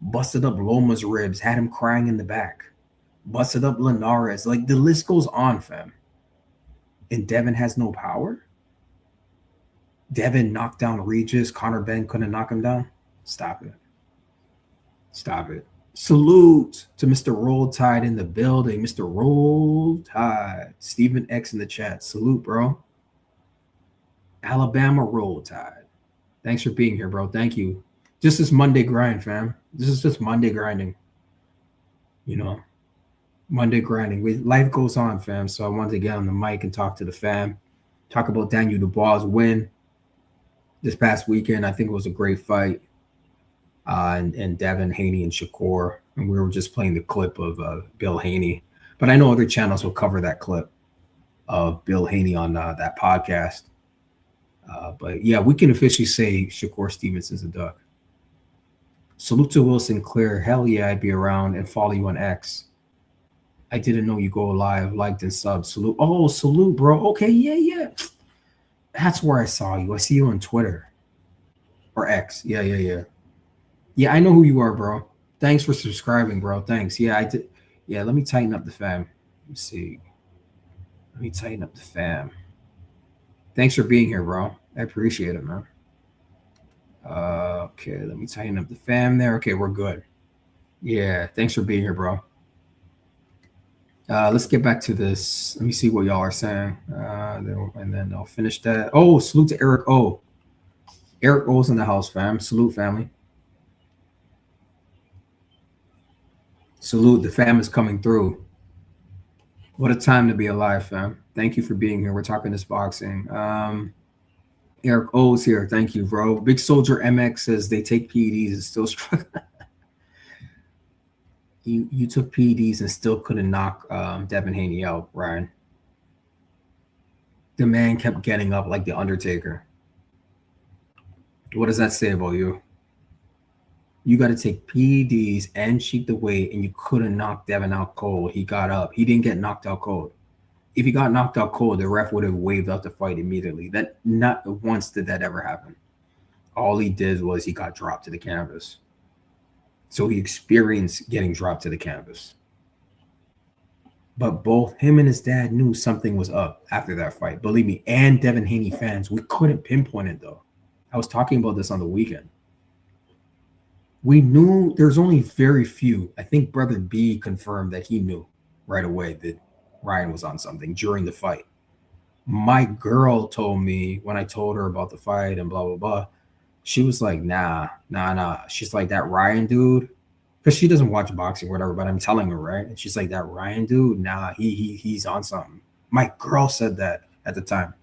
Busted up Loma's ribs. Had him crying in the back. Busted up Linares. Like, the list goes on, fam. And Devin has no power? Devin knocked down Regis. Conor Benn couldn't knock him down? Stop it. Stop it. Salute to Mr. Roll Tide in the building. Mr. Roll Tide. Stephen X in the chat. Salute, bro. Alabama Roll Tide. Thanks for being here, bro. Thank you. Just this Monday grind, fam. This is just Monday grinding. You know, Monday grinding. Life goes on, fam. So I wanted to get on the mic and talk to the fam. Talk about Daniel Dubois' win this past weekend. I think it was a great fight. And Devin Haney and Shakur. And we were just playing the clip of Bill Haney. But I know other channels will cover that clip of Bill Haney on that podcast. But yeah, we can officially say Shakur Stevenson's a duck. Salute to Will Sinclair. Hell yeah, I'd be around and follow you on X. I didn't know you go live, liked and subbed. Salute. Oh, salute, bro. Okay, yeah. That's where I saw you. I see you on Twitter. Or X. Yeah. Yeah, I know who you are, bro. Thanks for subscribing, bro. Thanks. Yeah, I did. Yeah, let me tighten up the fam. Let's see. Let me tighten up the fam. Thanks for being here, bro. I appreciate it, man. Okay, let me tighten up the fam there. Okay, we're good. Yeah, thanks for being here, bro. Let's get back to this. Let me see what y'all are saying. And then I'll finish that. Oh, salute to Eric O. Eric O's in the house, fam. Salute, family. Salute, the fam is coming through. What a time to be alive, fam. Thank you for being here. We're talking this boxing. Eric O's here. Thank you, bro. Big Soldier MX says they take PEDs and still struggling. You took PEDs and still couldn't knock Devin Haney out, Ryan. The man kept getting up like the Undertaker. What does that say about you? You got to take PEDs and cheat the weight, and you couldn't knock Devin out cold. He got up. He didn't get knocked out cold. If he got knocked out cold, the ref would have waved out the fight immediately. That not once did that ever happen. All he did was he got dropped to the canvas. So he experienced getting dropped to the canvas. But both him and his dad knew something was up after that fight. Believe me, and Devin Haney fans, we couldn't pinpoint it though. I was talking about this on the weekend. We knew there's only very few. I think Brother B confirmed that he knew right away that Ryan was on something during the fight. My girl told me when I told her about the fight and blah, blah, blah, she was like, nah. She's like, that Ryan dude, because she doesn't watch boxing or whatever, but I'm telling her, right? And she's like, that Ryan dude, nah, he's on something. My girl said that at the time.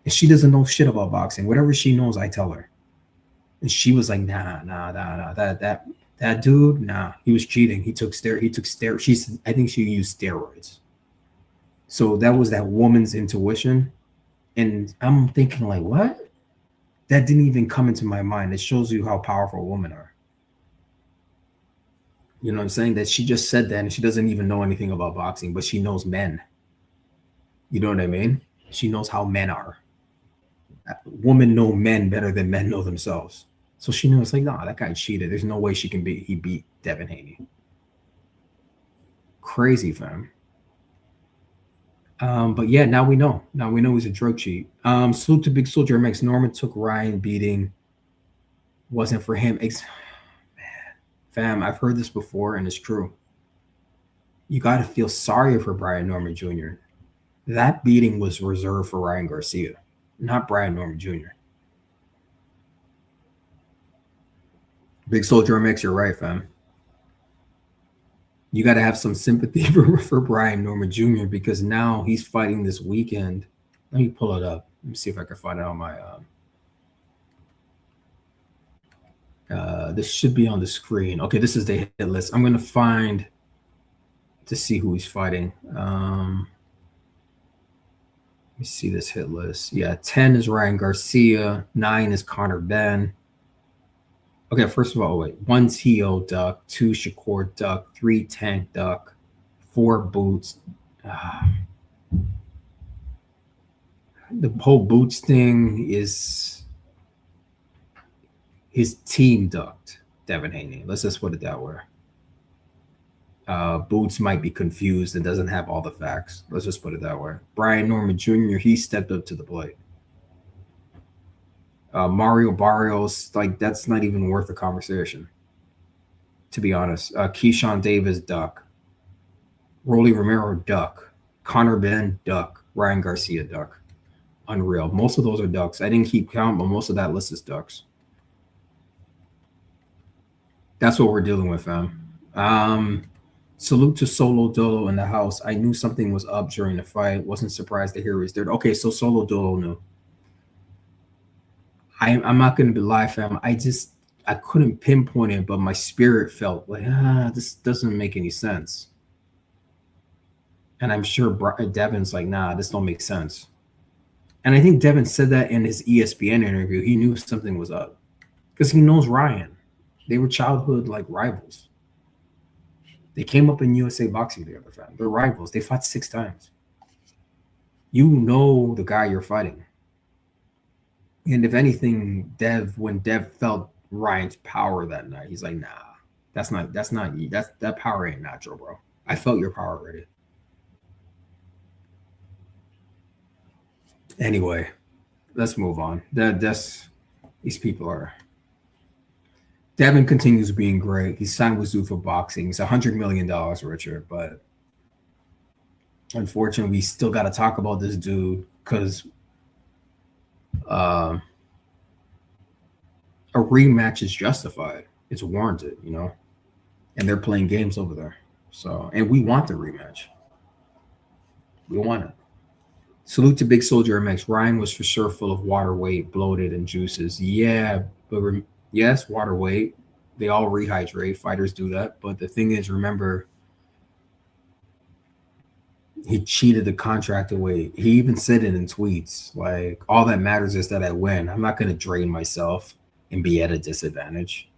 And she doesn't know shit about boxing. Whatever she knows, I tell her. And she was like, nah. That dude, nah, he was cheating. He took steroids. I think she used steroids. So that was that woman's intuition. And I'm thinking like, what? That didn't even come into my mind. It shows you how powerful women are. You know what I'm saying? That she just said that and she doesn't even know anything about boxing, but she knows men. You know what I mean? She knows how men are. Women know men better than men know themselves. So she knew, it's like, nah, that guy cheated. There's no way he beat Devin Haney. Crazy, fam. But yeah, now we know. Now we know he's a drug cheat. Salute to Big Soldier MX. Norman took Ryan beating. Wasn't for him. Man, fam, I've heard this before and it's true. You got to feel sorry for Brian Norman Jr. That beating was reserved for Ryan Garcia, not Brian Norman Jr. Big Soldier MX, you're right, fam. You got to have some sympathy for Brian Norman Jr. because now he's fighting this weekend. Let me pull it up. Let me see if I can find it on my this should be on the screen. Okay, this is the hit list. I'm going to find to see who he's fighting. Let me see this hit list. Yeah, 10 is Ryan Garcia. 9 is Conor Benn. Okay, first of all, wait. 1 T.O. Duck. 2 Shakur Duck. 3 Tank Duck. 4 boots. The whole boots thing is his team ducked Devin Haney. Let's just put it that way. Boots might be confused and doesn't have all the facts. Let's just put it that way. Brian Norman Jr., he stepped up to the plate. Mario Barrios, like, that's not even worth a conversation, to be honest. Keyshawn Davis, duck. Rolly Romero, duck. Connor Ben, duck. Ryan Garcia, duck. Unreal. Most of those are ducks. I didn't keep count, but most of that list is ducks. That's what we're dealing with, fam. Salute to Solo Dolo in the house. I knew something was up during the fight. Wasn't surprised to hear he was there. Okay, so Solo Dolo knew. I'm not going to lie, fam. I couldn't pinpoint it, but my spirit felt like, this doesn't make any sense. And I'm sure Devin's like, nah, this don't make sense. And I think Devin said that in his ESPN interview. He knew something was up because he knows Ryan. They were childhood like rivals. They came up in USA boxing together, fam. They're rivals. They fought 6 times. You know the guy you're fighting. And if anything, when Dev felt Ryan's power that night, he's like, nah, that power ain't natural, bro. I felt your power already. Anyway, let's move on. These people are. Devin continues being great. He's signed with Zuffa Boxing. He's $100 million richer, but unfortunately, we still got to talk about this dude because a rematch is justified. It's warranted, you know, and they're playing games over there. So, and we want the rematch. We want it. Salute to Big Soldier MX. Ryan was for sure full of water weight, bloated, and juices. Yeah, but yes, water weight. They all rehydrate. Fighters do that. But the thing is, remember, he cheated the contract away. He even said it in tweets. Like, all that matters is that I win. I'm not going to drain myself and be at a disadvantage.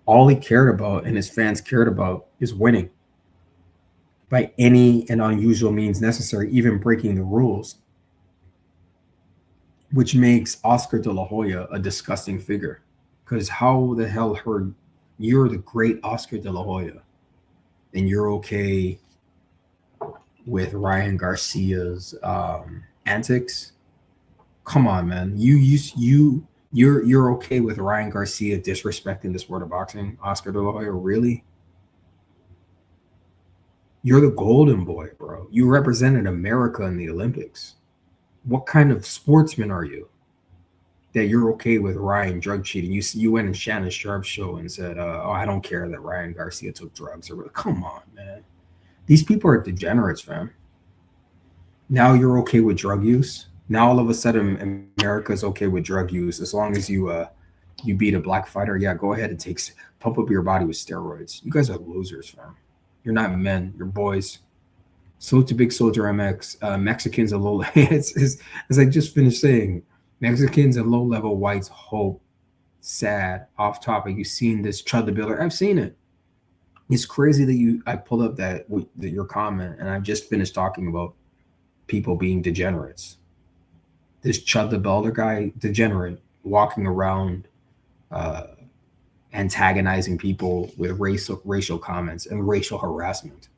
All he cared about and his fans cared about is winning by any and unusual means necessary, even breaking the rules, which makes Oscar De La Hoya a disgusting figure. Because how the hell you're the great Oscar De La Hoya and you're okay with Ryan Garcia's antics? Come on, man. You're okay with Ryan Garcia disrespecting the sport of boxing, Oscar De La Hoya? Really? You're the golden boy, bro. You represented America in the Olympics. What kind of sportsman are you that you're okay with Ryan drug cheating? You went in Shannon Sharp's show and said, I don't care that Ryan Garcia took drugs. Come on, man. These people are degenerates, fam. Now you're okay with drug use. Now all of a sudden America's okay with drug use as long as you beat a black fighter. Yeah, go ahead and pump up your body with steroids. You guys are losers, fam. You're not men. You're boys. Salute to Big Soldier MX. Mexicans are low. As I just finished saying, Mexicans and low-level whites hope. Sad. Off topic. You've seen this Chud the Builder. I've seen it. It's crazy that I pulled up that your comment, and I've just finished talking about people being degenerates. This Chud the Builder guy, degenerate, walking around antagonizing people with racial comments and racial harassment.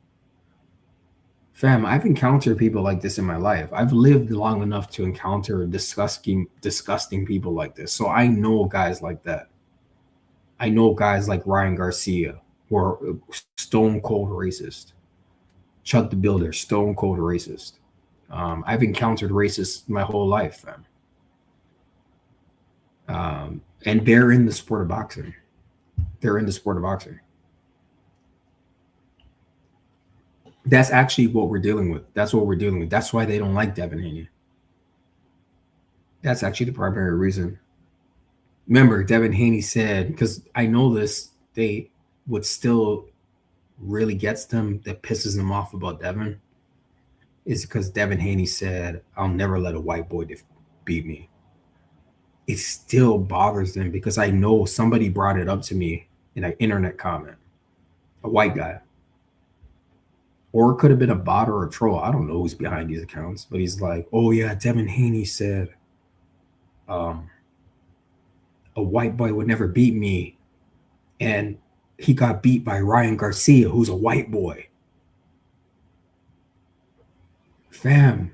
Fam, I've encountered people like this in my life. I've lived long enough to encounter disgusting people like this. So I know guys like that. I know guys like Ryan Garcia who are stone cold racist. Chud the Builder, stone cold racist. I've encountered racists my whole life, fam. And they're in the sport of boxing. They're in the sport of boxing. That's actually what we're dealing with. That's what we're dealing with. That's why they don't like Devin Haney. That's actually the primary reason. Remember, Devin Haney said, because I know this, they would still really gets them, that pisses them off about Devin, is because Devin Haney said, I'll never let a white boy beat me. It still bothers them because I know somebody brought it up to me in an internet comment, a white guy. Or it could have been a bot or a troll. I don't know who's behind these accounts, but he's like, oh yeah, Devin Haney said a white boy would never beat me. And he got beat by Ryan Garcia, who's a white boy. Fam,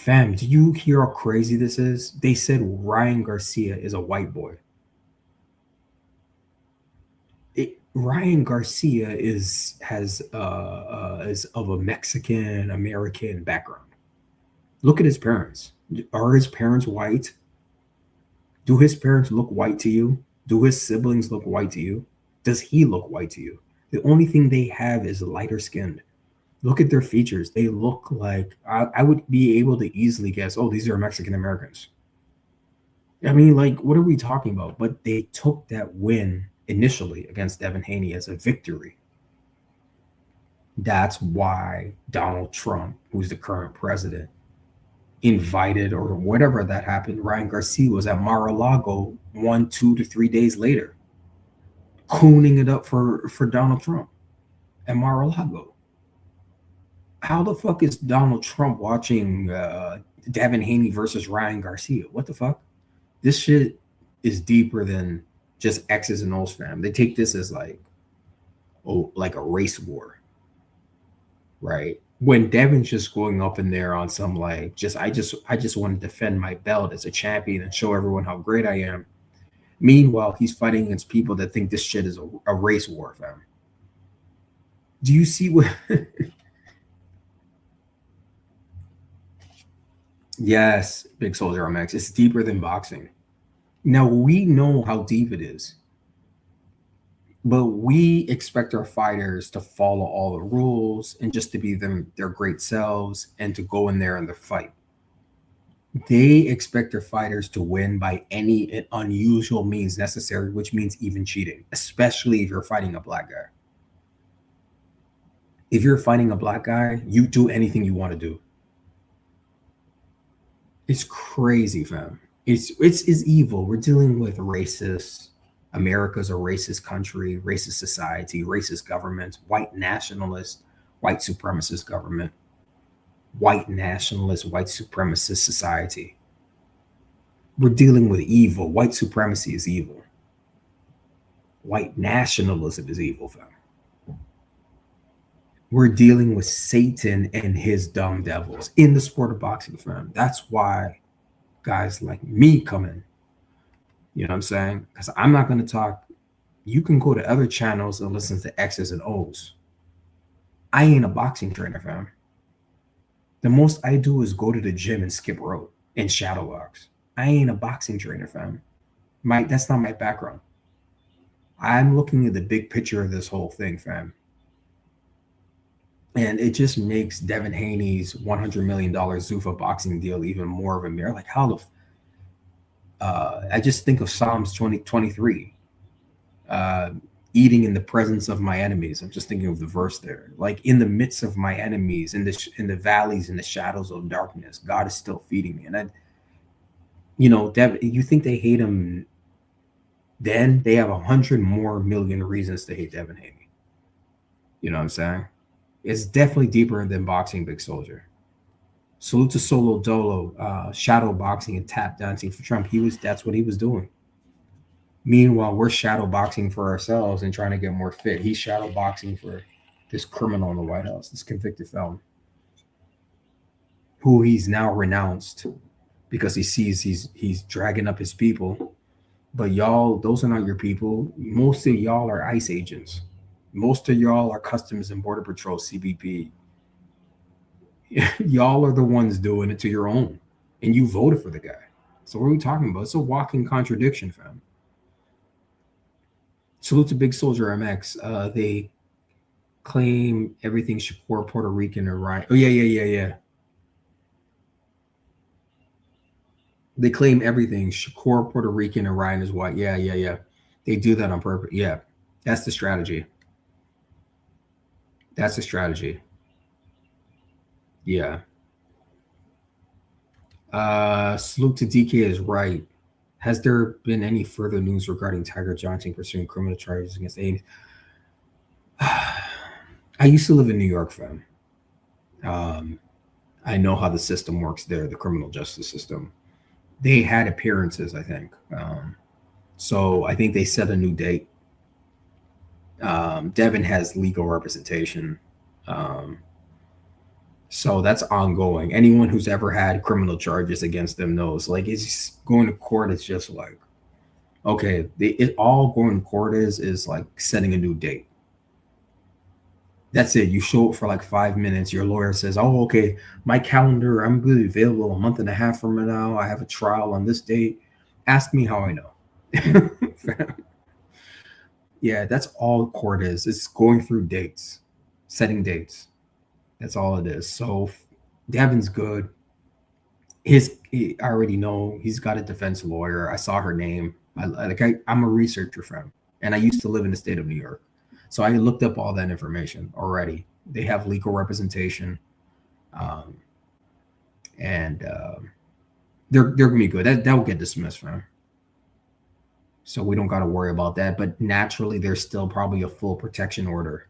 do you hear how crazy this is? They said Ryan Garcia is a white boy. Ryan Garcia is of a Mexican American background. Look at his parents. Are his parents white? Do his parents look white to you? Do his siblings look white to you? Does he look white to you? The only thing they have is lighter skinned. Look at their features. They look like I would be able to easily guess, oh, these are Mexican Americans. I mean, like, what are we talking about? But they took that win initially against Devin Haney as a victory. That's why Donald Trump, who's the current president, invited, or whatever that happened, Ryan Garcia was at Mar-a-Lago 1, 2 to 3 days later, cooning it up for Donald Trump at Mar-a-Lago. How the fuck is Donald Trump watching Devin Haney versus Ryan Garcia? What the fuck? This shit is deeper than just X's and O's, fam. They take this as like a race war, right? When Devin's just going up in there on some like I just want to defend my belt as a champion and show everyone how great I am. Meanwhile, he's fighting against people that think this shit is a race war, fam. Do you see what? Yes, Big Soldier MX. It's deeper than boxing. Now, we know how deep it is, but we expect our fighters to follow all the rules and just to be their great selves and to go in there and the fight. They expect their fighters to win by any unusual means necessary, which means even cheating, especially if you're fighting a black guy. If you're fighting a black guy, you do anything you want to do. It's crazy, fam. It's evil. We're dealing with racists. America's a racist country, racist society, racist government, white nationalist, white supremacist government, white nationalist, white supremacist society. We're dealing with evil. White supremacy is evil. White nationalism is evil, fam. We're dealing with Satan and his dumb devils in the sport of boxing, fam. That's why guys like me come in. You know what I'm saying? Because I'm not going to talk. You can go to other channels and listen to X's and O's. I ain't a boxing trainer, fam. The most I do is go to the gym and skip rope and shadow box. I ain't a boxing trainer, fam. That's not my background. I'm looking at the big picture of this whole thing, fam. And it just makes Devin Haney's $100 million Zuffa boxing deal even more of a mirror. Like, how I just think of Psalms 23, eating in the presence of my enemies. I'm just thinking of the verse there. Like, in the midst of my enemies, in the valleys, in the shadows of darkness, God is still feeding me. And Devin, you think they hate him then? They have 100 more million reasons to hate Devin Haney. You know what I'm saying? It's definitely deeper than boxing, Big Soldier. Salute to Solo Dolo, shadow boxing and tap dancing for Trump. That's what he was doing. Meanwhile, we're shadow boxing for ourselves and trying to get more fit. He's shadow boxing for this criminal in the White House, this convicted felon, who he's now renounced because he sees he's dragging up his people. But y'all, those are not your people. Most of y'all are ICE agents. Most of y'all are Customs and Border Patrol, CBP. Y'all are the ones doing it to your own. And you voted for the guy. So what are we talking about? It's a walking contradiction, fam. Salute to Big Soldier MX. They claim everything Shakur, Puerto Rican, or Ryan. Oh, yeah. They claim everything Shakur, Puerto Rican, and Ryan is white. Yeah. They do that on purpose. Yeah, that's the strategy. That's the strategy. Yeah. Salute to DK is right. Has there been any further news regarding Tiger Johnson pursuing criminal charges against Aiden? I used to live in New York, fam. I know how the system works there, the criminal justice system. They had appearances, I think. So I think they set a new date. Devin has legal representation. Um, so that's ongoing. Anyone who's ever had criminal charges against them knows, like, it's going to court. It's just like, okay, all going to court is like setting a new date. That's it. You show up for like 5 minutes. Your lawyer says, "Oh, okay, my calendar, I'm going to be available a month and a half from now. I have a trial on this date. Ask me how I know." Yeah, that's all court is. It's going through dates, setting dates. That's all it is. So Devin's good. I already know he's got a defense lawyer. I saw her name. I'm a researcher for him, and I used to live in the state of New York, so I looked up all that information already. They have legal representation, um, and they're gonna be good. That will get dismissed, fam. So we don't got to worry about that. But naturally, there's still probably a full protection order.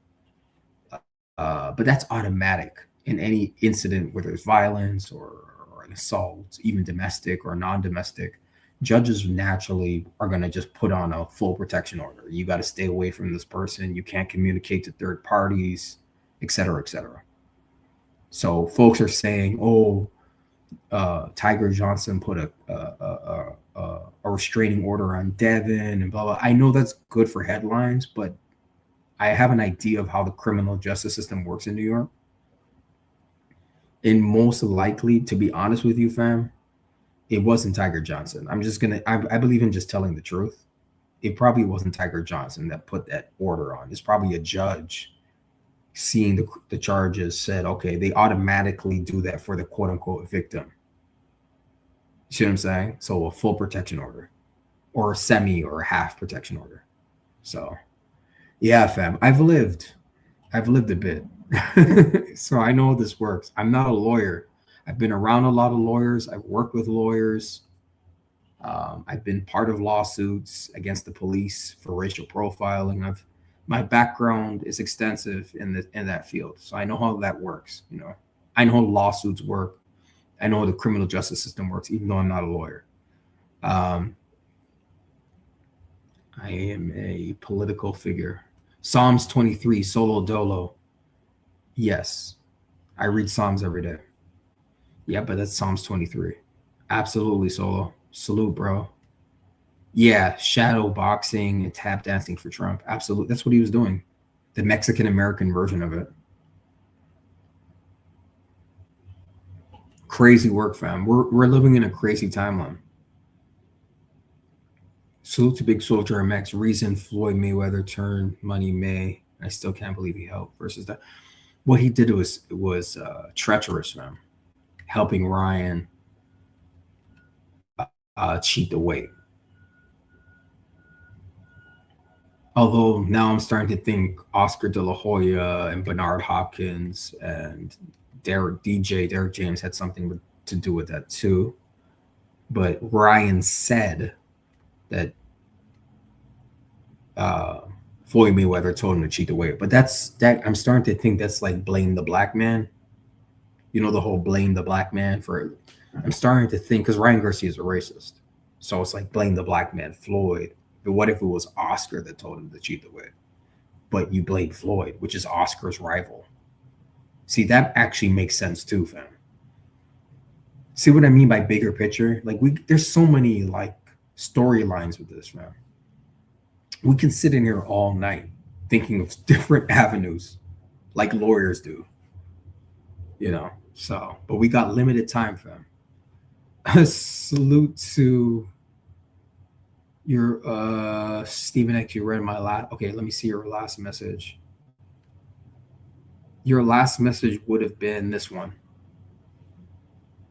But that's automatic in any incident where there's violence or an assault, even domestic or non-domestic. Judges naturally are going to just put on a full protection order. You got to stay away from this person. You can't communicate to third parties, et cetera, et cetera. So folks are saying, "Oh, Tiger Johnson put a restraining order on Devin and blah blah." I know that's good for headlines, but I have an idea of how the criminal justice system works in New York. And most likely, to be honest with you, fam, it wasn't Tiger Johnson. I believe in just telling the truth. It probably wasn't Tiger Johnson that put that order on. It's probably a judge seeing the charges said, okay, they automatically do that for the quote unquote victim. You see what I'm saying? So a full protection order or a semi or a half protection order. So yeah, fam, I've lived a bit. So I know this works. I'm not a lawyer. I've been around a lot of lawyers. I've worked with lawyers. I've been part of lawsuits against the police for racial profiling. My background is extensive in that field, so I know how that works. You know, I know how lawsuits work. I know how the criminal justice system works, even though I'm not a lawyer. I am a political figure. Psalms 23, solo dolo. Yes, I read Psalms every day. Yeah, but that's Psalms 23. Absolutely solo. Salute, bro. Yeah, shadow boxing and tap dancing for Trump. Absolutely. That's what he was doing. The Mexican American version of it. Crazy work, fam. We're living in a crazy timeline. Salute to Big Soldier MX. Reason Floyd Mayweather turned Money May. I still can't believe he helped versus that. What he did was treacherous, fam. Helping Ryan cheat the weight. Although now I'm starting to think Oscar De La Hoya and Bernard Hopkins and Derek James had something to do with that too. But Ryan said that Floyd Mayweather told him to cheat the weight. But I'm starting to think that's like blame the black man. You know, the whole blame the black man for. I'm starting to think because Ryan Garcia is a racist, so it's like blame the black man, Floyd. But what if it was Oscar that told him to cheat the weight? But you blame Floyd, which is Oscar's rival. See, that actually makes sense too, fam. See what I mean by bigger picture? Like there's so many like storylines with this, man. We can sit in here all night thinking of different avenues, like lawyers do. You know, so but we got limited time, fam. A salute to your Stephen X. You read my last. Okay, let me see your last message. Your last message would have been this one.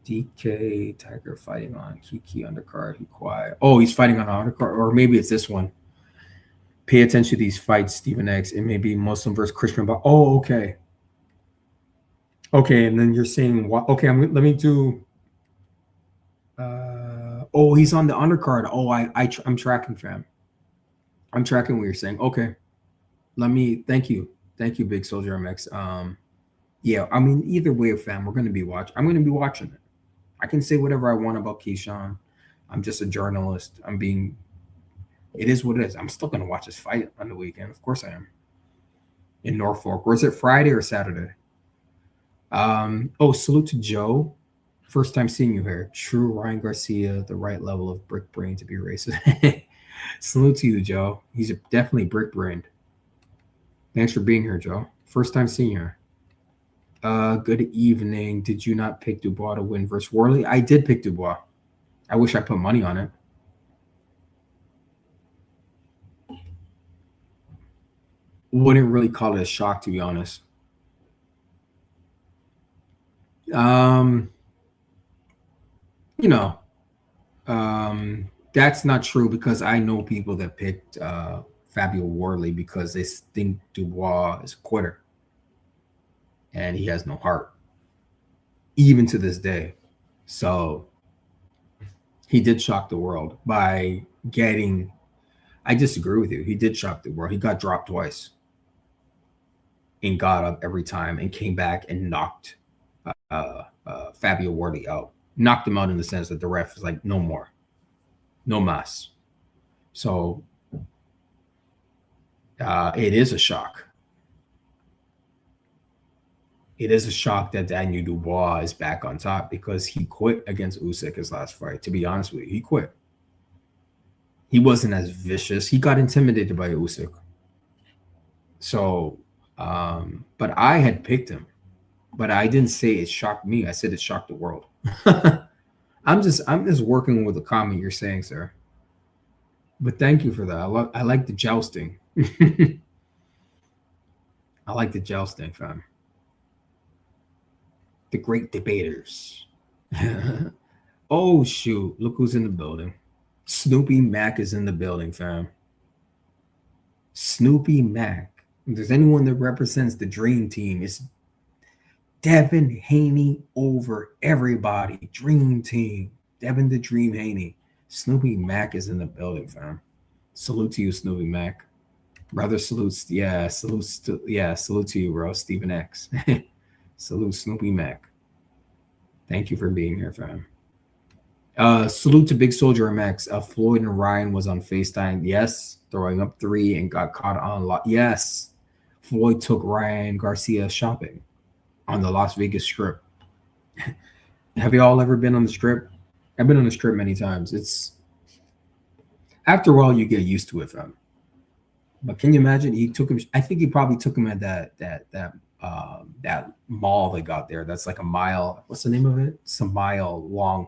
DK Tiger fighting on Kiki undercard. He quiet. Oh, he's fighting on an undercard, or maybe it's this one. Pay attention to these fights, Stephen X. It may be Muslim versus Christian, but oh, okay. Okay, and then you're saying what? Okay, let me do. Oh, he's on the undercard. Oh, I'm tracking, fam. I'm tracking what you're saying. Okay, thank you. Thank you, Big Soldier MX. Yeah, I mean, either way, fam, we're gonna be watching. I'm gonna be watching it. I can say whatever I want about Keyshawn. I'm just a journalist. It is what it is. I'm still gonna watch this fight on the weekend. Of course I am. In Norfolk. Or is it Friday or Saturday? Salute to Joe. First time seeing you here. True Ryan Garcia, the right level of brick brain to be racist. Salute to you, Joe. He's definitely brick brained. Thanks for being here, Joe. First time seeing you here. Good evening. Did you not pick Dubois to win versus Wardley? I did pick Dubois. I wish I put money on it. Wouldn't really call it a shock, to be honest. That's not true because I know people that picked Fabio Wardley because they think Dubois is a quitter and he has no heart, even to this day. So he did shock the world by getting. I disagree with you. He did shock the world. He got dropped twice and got up every time and came back and knocked Fabio Wardley out. Knocked him out in the sense that the ref was like, no more. No mas. So it is a shock. It is a shock that Daniel Dubois is back on top because he quit against Usyk his last fight. To be honest with you, he quit. He wasn't as vicious. He got intimidated by Usyk. So, but I had picked him. But I didn't say it shocked me. I said it shocked the world. I'm just working with the comment you're saying, sir. But thank you for that. I like the jousting. I like the jousting, fam. The great debaters. Oh shoot! Look who's in the building. Snoopy Mac is in the building, fam. Snoopy Mac. If there's anyone that represents the dream team, it's Devin Haney over everybody. Dream team. Devin the Dream Haney. Snoopy Mac is in the building, fam. Salute to you, Snoopy Mac. Brother salutes. Yeah, salute to you, bro. Stephen X. Salute Snoopy Mac. Thank you for being here, fam. Salute to Big Soldier MX. Floyd and Ryan was on FaceTime. Yes. Throwing up 3 and got caught on lot. Yes. Floyd took Ryan Garcia shopping on the Las Vegas Strip. Have you all ever been on the Strip? I've been on the Strip many times. It's after a while you get used to it, fam. But can you imagine? He took him. I think he probably took him at that mall they got there. That's like a mile. What's the name of it? It's a mile long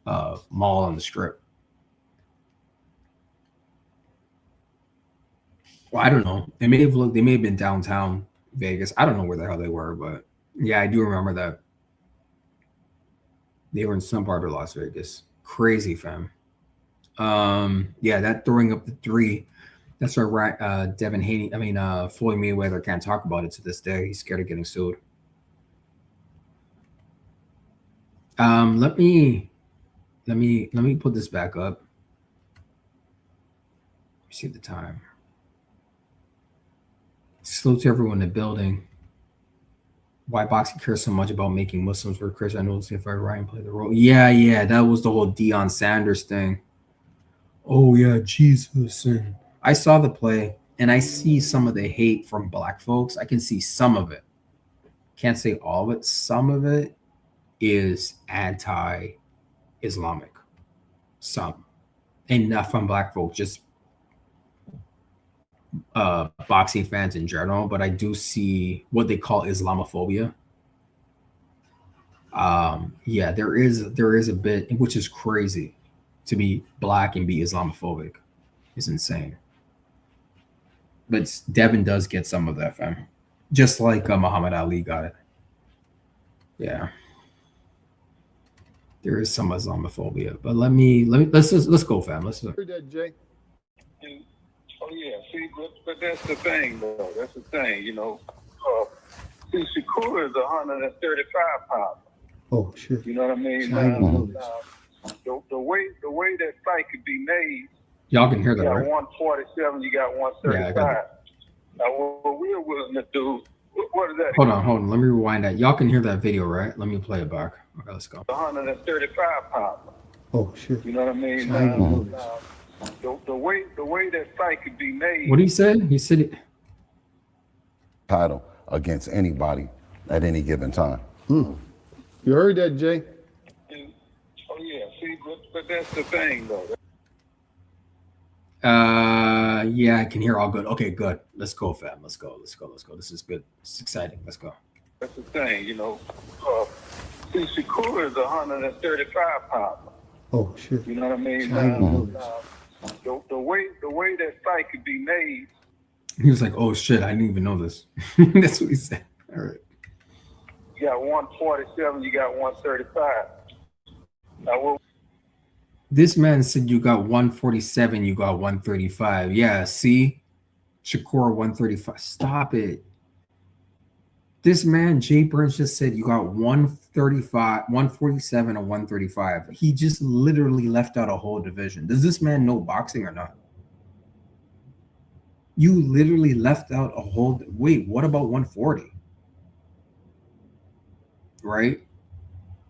mall on the Strip. Well, I don't know. They may have been downtown Vegas. I don't know where the hell they were, but yeah, I do remember that. They were in some part of Las Vegas. Crazy, fam. Yeah, that throwing up the 3. That's why Devin Haney. Floyd Mayweather can't talk about it to this day. He's scared of getting sued. Let me put this back up. See the time. Salute to everyone in the building. Why boxing cares so much about making Muslims for Christian? I know if Ryan played the role. Yeah, that was the whole Deion Sanders thing. Oh yeah, Jesus. And I saw the play, and I see some of the hate from black folks. I can see some of it. Can't say all of it. Some of it is anti-Islamic. Some, and not from black folks, just boxing fans in general, but I do see what they call Islamophobia. Yeah, there is a bit, which is crazy. To be black and be Islamophobic is insane. But Devin does get some of that, fam. Just like Muhammad Ali got it. Yeah. There is some Islamophobia, but let's go, fam. Let's Heard that, Jay? Oh yeah, see, but that's the thing, though. That's the thing, See, Shakur is 135 pounds. Oh shit! You know what I mean? The way that fight could be made. Y'all can hear that, You got right? 147, you got 135. What we're willing to do, what is that? Hold on. Let me rewind that. Y'all can hear that video, right? Let me play it back. Okay, let's go. 135 pounds. Oh shit. You know what I mean? The way that fight could be made. What did he say? He said it. Title against anybody at any given time. You heard that, Jay? Oh yeah, see, but that's the thing though. Yeah, I can hear all good. Okay, good. Let's go, fam. Let's go. This is good. It's exciting. Let's go. That's the thing, see, Shakur is 135 pounds. Oh shit. You know what I mean? The way that fight could be made. He was like, "Oh shit, I didn't even know this." That's what he said. All right. You got 147. You got 135. Now, This man said you got 147, you got 135. Yeah, see? Shakur 135. Stop it. This man, Jay Burns, just said you got 135, 147, and 135. He just literally left out a whole division. Does this man know boxing or not? You literally left out a whole. Wait, what about 140? Right?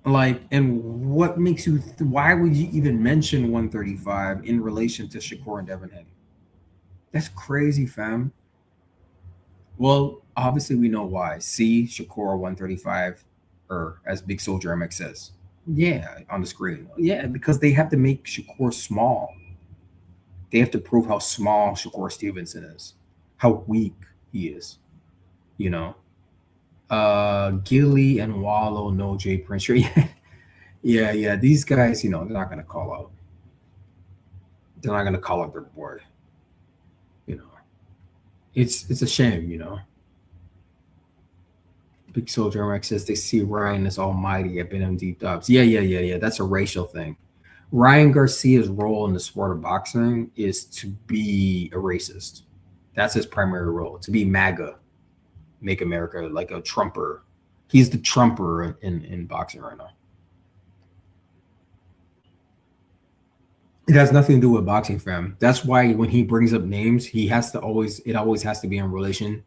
Like, and what makes you, why would you even mention 135 in relation to Shakur and Devin Haney? That's crazy, fam. Well, obviously we know why. See, Shakur 135, or as Big Soldier MX says. Yeah, on the screen. Yeah, because they have to make Shakur small. They have to prove how small Shakur Stevenson is, how weak he is, you know. Gilly and Wallow, no Jay Prince. yeah. These guys, they're not gonna call out. They're not gonna call out their board. It's a shame, Big Soldier MX says they see Ryan as almighty at him deep dubs. Yeah. That's a racial thing. Ryan Garcia's role in the sport of boxing is to be a racist. That's his primary role, to be MAGA. Make America like a Trumper. He's the Trumper in boxing right now. It has nothing to do with boxing, fam. That's why when he brings up names, it always has to be in relation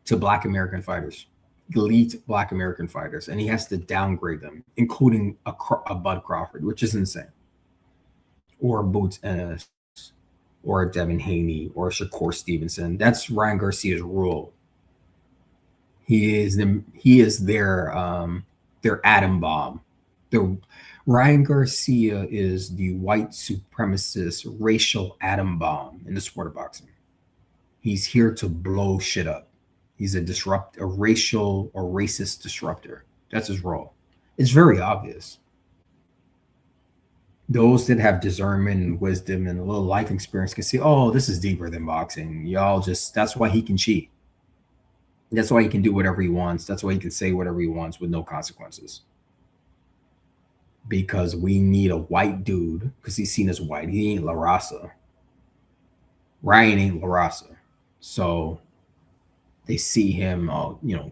to Black American fighters, elite Black American fighters, and he has to downgrade them, including a Bud Crawford, which is insane, or a Boots Ennis, or a Devin Haney, or a Shakur Stevenson. That's Ryan Garcia's rule. He is their atom bomb. Ryan Garcia is the white supremacist racial atom bomb in the sport of boxing. He's here to blow shit up. He's a racial or racist disruptor. That's his role. It's very obvious. Those that have discernment and wisdom and a little life experience can see, oh, this is deeper than boxing. That's why he can cheat. That's why he can do whatever he wants. That's why he can say whatever he wants with no consequences. Because we need a white dude, because he's seen as white. He ain't La Raza. Ryan ain't La Raza. So they see him,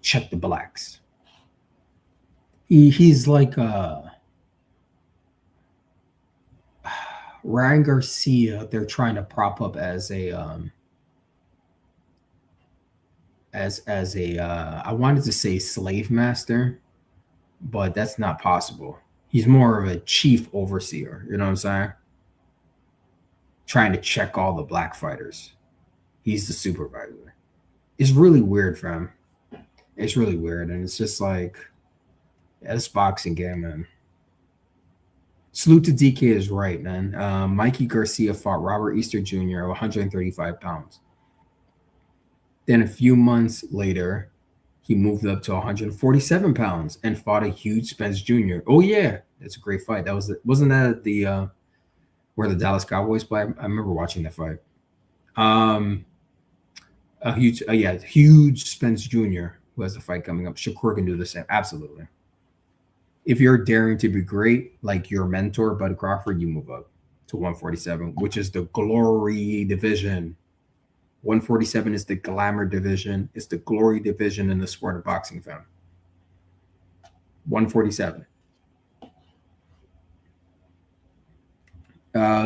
check the blacks. He's like Ryan Garcia, they're trying to prop up as a I wanted to say slave master, but that's not possible. He's more of a chief overseer, you know what I'm saying? Trying to check all the black fighters. He's the supervisor. It's really weird, fam. It's really weird, and it's just like, this boxing game, man. Salute to DK is right, man. Mikey Garcia fought Robert Easter Jr. at 135 pounds. Then a few months later, he moved up to 147 pounds and fought a huge Spence Jr. Oh yeah, that's a great fight. Wasn't that the where the Dallas Cowboys play? I remember watching that fight. Huge Spence Jr. who has a fight coming up. Shakur can do the same. Absolutely. If you're daring to be great, like your mentor, Bud Crawford, you move up to 147, which is the glory division. 147 is the glamour division. It's the glory division in the sport of boxing, fam. 147.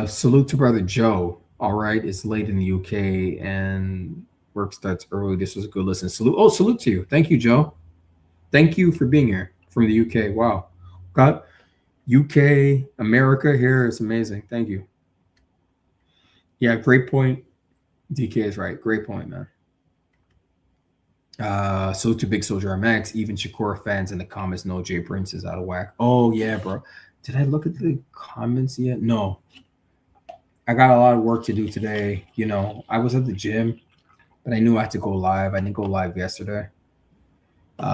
Salute to brother Joe. All right, it's late in the UK, and Work starts early. This was a good listen. Salute to you. Thank you, Joe. Thank you for being here from the UK. Wow. Got UK, America here is amazing. Thank you. Yeah, great point. DK is right. Great point, man. Salute to Big Soldier MX. Even Shakur fans in the comments know Jay Prince is out of whack. Oh, yeah, bro. Did I look at the comments yet? No. I got a lot of work to do today. You know, I was at the gym, but I knew I had to go live. I didn't go live yesterday.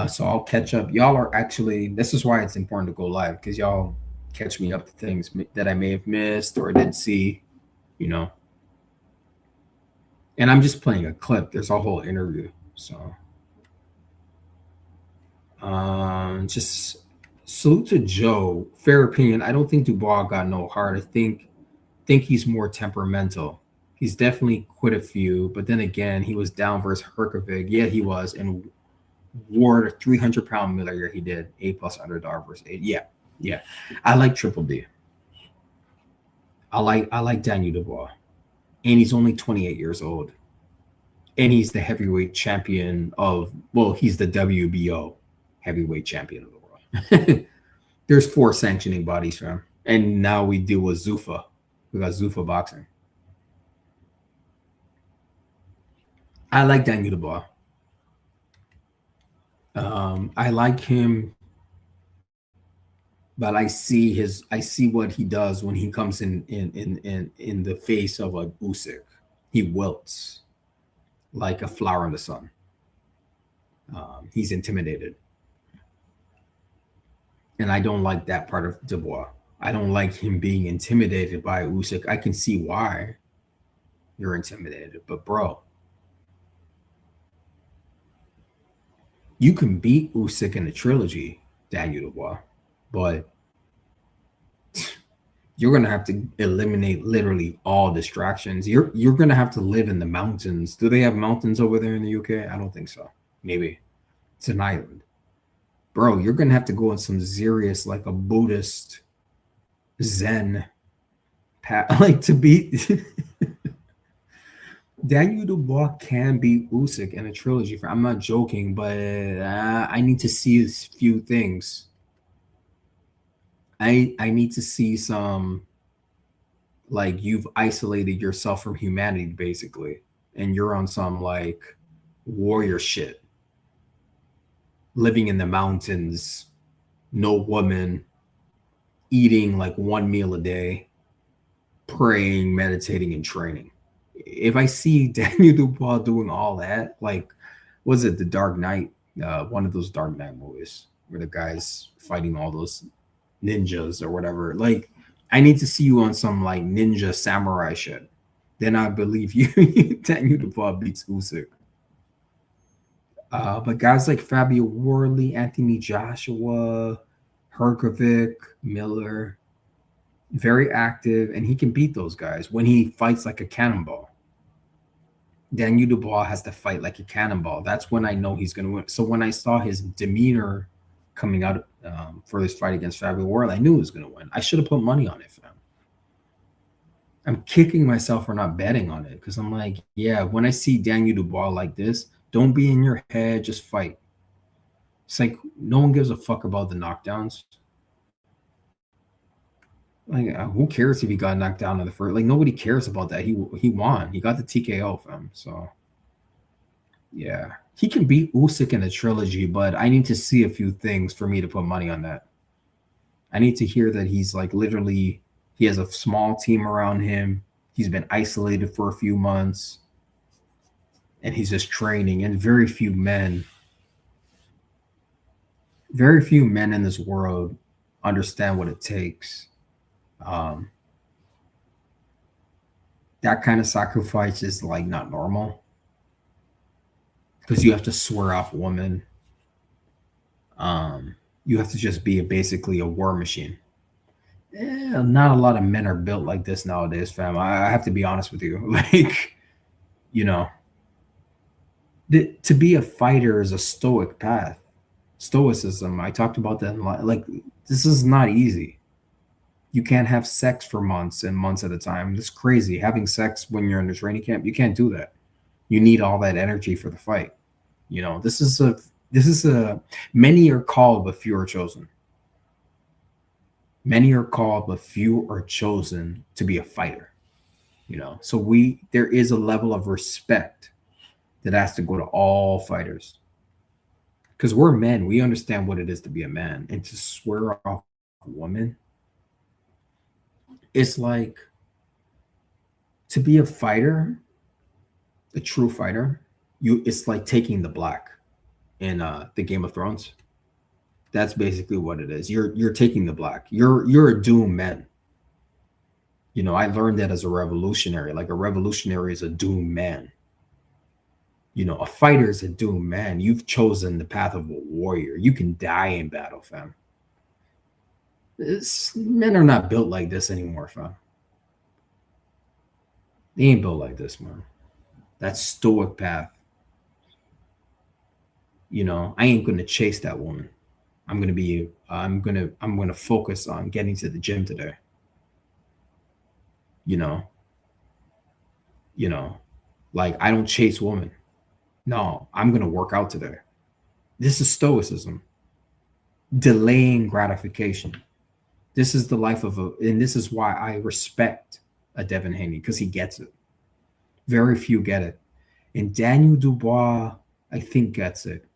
So I'll catch up. Y'all are actually, this is why it's important to go live, because y'all catch me up to things that I may have missed or didn't see, you know. And I'm just playing a clip. There's a whole interview. So just salute to Joe. Fair opinion. I don't think Dubois got no heart. I think he's more temperamental. He's definitely quit a few, but then again, he was down versus Herkovic. Yeah, he was, and Ward, a 300-pound middleweight, he did A+ underdog versus 8. Yeah. I like Triple D. I like Daniel Dubois, and he's only 28 years old, and he's the heavyweight champion of. Well, he's the WBO heavyweight champion of the world. There's 4 sanctioning bodies for him, and now we deal with Zuffa. We got Zuffa boxing. I like Daniel Dubois. I like him, but I see what he does when he comes in the face of a Usyk. He wilts like a flower in the sun. He's intimidated, and I don't like that part of Dubois. I don't like him being intimidated by Usyk. I can see why you're intimidated, but bro, you can beat Usyk in the trilogy, Daniel Dubois, but you're gonna have to eliminate literally all distractions. You're gonna have to live in the mountains. Do they have mountains over there in the UK? I don't think so. Maybe it's an island, bro. You're gonna have to go on some serious, like a Buddhist Zen path, like to beat. Daniel Dubois can beat Usyk in a trilogy. I'm not joking, but I need to see a few things. I need to see some, like, you've isolated yourself from humanity, basically, and you're on some, like, warrior shit. Living in the mountains, no woman, eating, like, 1 meal a day, praying, meditating, and training. If I see Daniel Dubois doing all that, like, was it The Dark Knight? One of those Dark Knight movies where the guy's fighting all those ninjas or whatever. Like, I need to see you on some, like, ninja samurai shit. Then I believe you. Daniel Dubois beats Usyk. But guys like Fabio Wardley, Anthony Joshua, Herkovic, Miller, very active, and he can beat those guys when he fights like a cannonball. Daniel Dubois has to fight like a cannonball. That's when I know he's going to win. So when I saw his demeanor coming out for this fight against Fabio Wardley, I knew he was going to win. I should have put money on it, fam. I'm kicking myself for not betting on it because I'm like, yeah, when I see Daniel Dubois like this, don't be in your head, just fight. It's like no one gives a fuck about the knockdowns. Like, who cares if he got knocked down in the first? Like, nobody cares about that. He won. He got the TKO from him. So, yeah. He can beat Usyk in a trilogy, but I need to see a few things for me to put money on that. I need to hear that he's, like, literally, he has a small team around him. He's been isolated for a few months. And he's just training. And very few men in this world understand what it takes. That kind of sacrifice is, like, not normal because you have to swear off women. You have to just be basically a war machine. Not a lot of men are built like this nowadays, fam. I have to be honest with you. Like, you know, to be a fighter is a stoic path. Stoicism. I talked about that. Like, this is not easy. You can't have sex for months and months at a time. It's crazy. Having sex when you're in the training camp, you can't do that. You need all that energy for the fight. You know, this is a many are called but few are chosen. Many are called but few are chosen to be a fighter. You know, so there is a level of respect that has to go to all fighters. Because we're men, we understand what it is to be a man. And to swear off a woman, it's like to be a fighter, a true fighter, it's like taking the black in the Game of Thrones. That's basically what it is. You're taking the black. You're a doomed man. You know, I learned that as a revolutionary. Like a revolutionary is a doomed man. You know, a fighter is a doomed man. You've chosen the path of a warrior. You can die in battle, fam. Men are not built like this anymore, fam. They ain't built like this, man. That stoic path. You know, I ain't gonna chase that woman. I'm gonna focus on getting to the gym today. You know, like I don't chase women. No, I'm gonna work out today. This is stoicism. Delaying gratification. This is the life of and this is why I respect a Devin Haney, because he gets it. Very few get it. And Daniel Dubois, I think, gets it.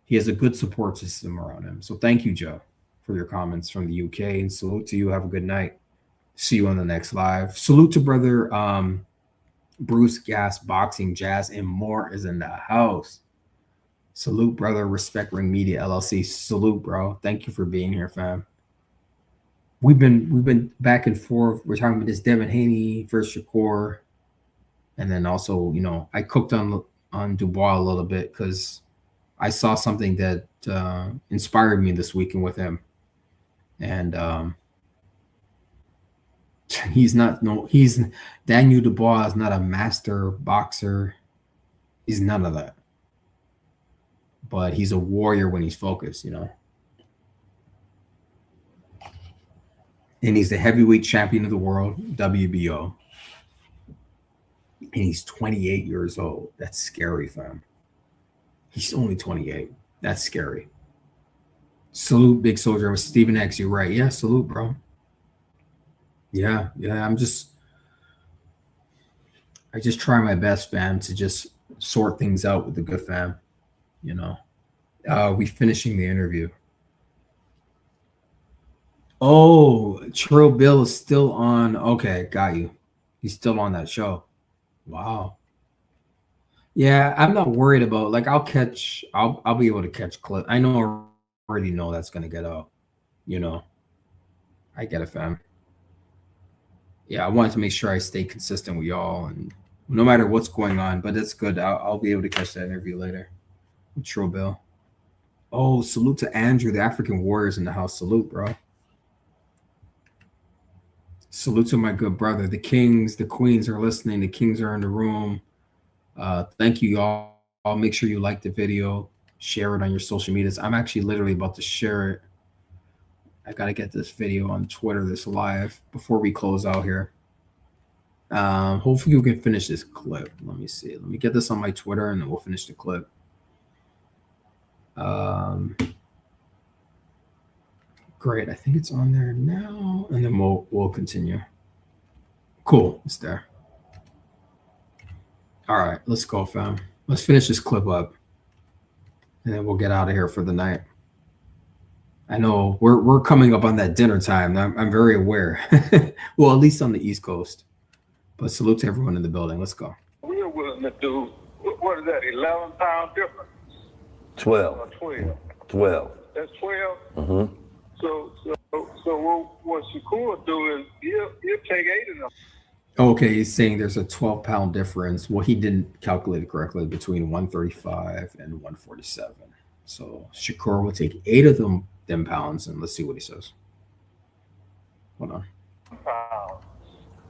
He has a good support system around him. So thank you, Joe, for your comments from the UK, and salute to you. Have a good night. See you on the next live. Salute to brother Bruce Gas, Boxing, Jazz, and more is in the house. Salute, brother. Respect Ring Media LLC. Salute, bro. Thank you for being here, fam. We've been back and forth. We're talking about this Devin Haney versus Shakur, and then also, you know, I cooked on Dubois a little bit because I saw something that inspired me this weekend with him, and Daniel Dubois is not a master boxer. He's none of that, but he's a warrior when he's focused, you know. And he's the heavyweight champion of the world, WBO. And he's 28 years old. That's scary, fam. He's only 28. That's scary. Salute, Big Soldier. With Stephen X, you're right. Yeah, salute, bro. Yeah. I just try my best, fam, to just sort things out with the good fam. You know. We finishing the interview. Oh, Trill Bill is still on. Okay, got you. He's still on that show. Wow. Yeah, I'm not worried about, like, I'll be able to catch clip. I already know that's gonna get out. You know. I get it, fam. Yeah, I wanted to make sure I stay consistent with y'all, and no matter what's going on, but it's good. I'll be able to catch that interview later with Trill Bill. Oh, salute to Andrew, the African Warriors in the house. Salute, bro. Salute to my good brother. The kings, the queens are listening. The kings are in the room. Thank you, y'all. I'll make sure you like the video. Share it on your social medias. I'm actually literally about to share it. I got to get this video on Twitter, this live, before we close out here. Hopefully you can finish this clip. Let me see. Let me get this on my Twitter, and then we'll finish the clip. Great. I think it's on there now, and then we'll continue. Cool. It's there. All right. Let's go, fam. Let's finish this clip up, and then we'll get out of here for the night. I know we're coming up on that dinner time. I'm very aware. Well, at least on the East Coast. But salute to everyone in the building. Let's go. We're willing to do, what is that, 11 pound difference? 12. 12. 12. That's 12? Mm-hmm. So what Shakur do is he'll take 8 of them. Okay, he's saying there's a 12-pound difference. Well, he didn't calculate it correctly between 135 and 147. So Shakur will take 8 of them pounds, and let's see what he says. Hold on. Pounds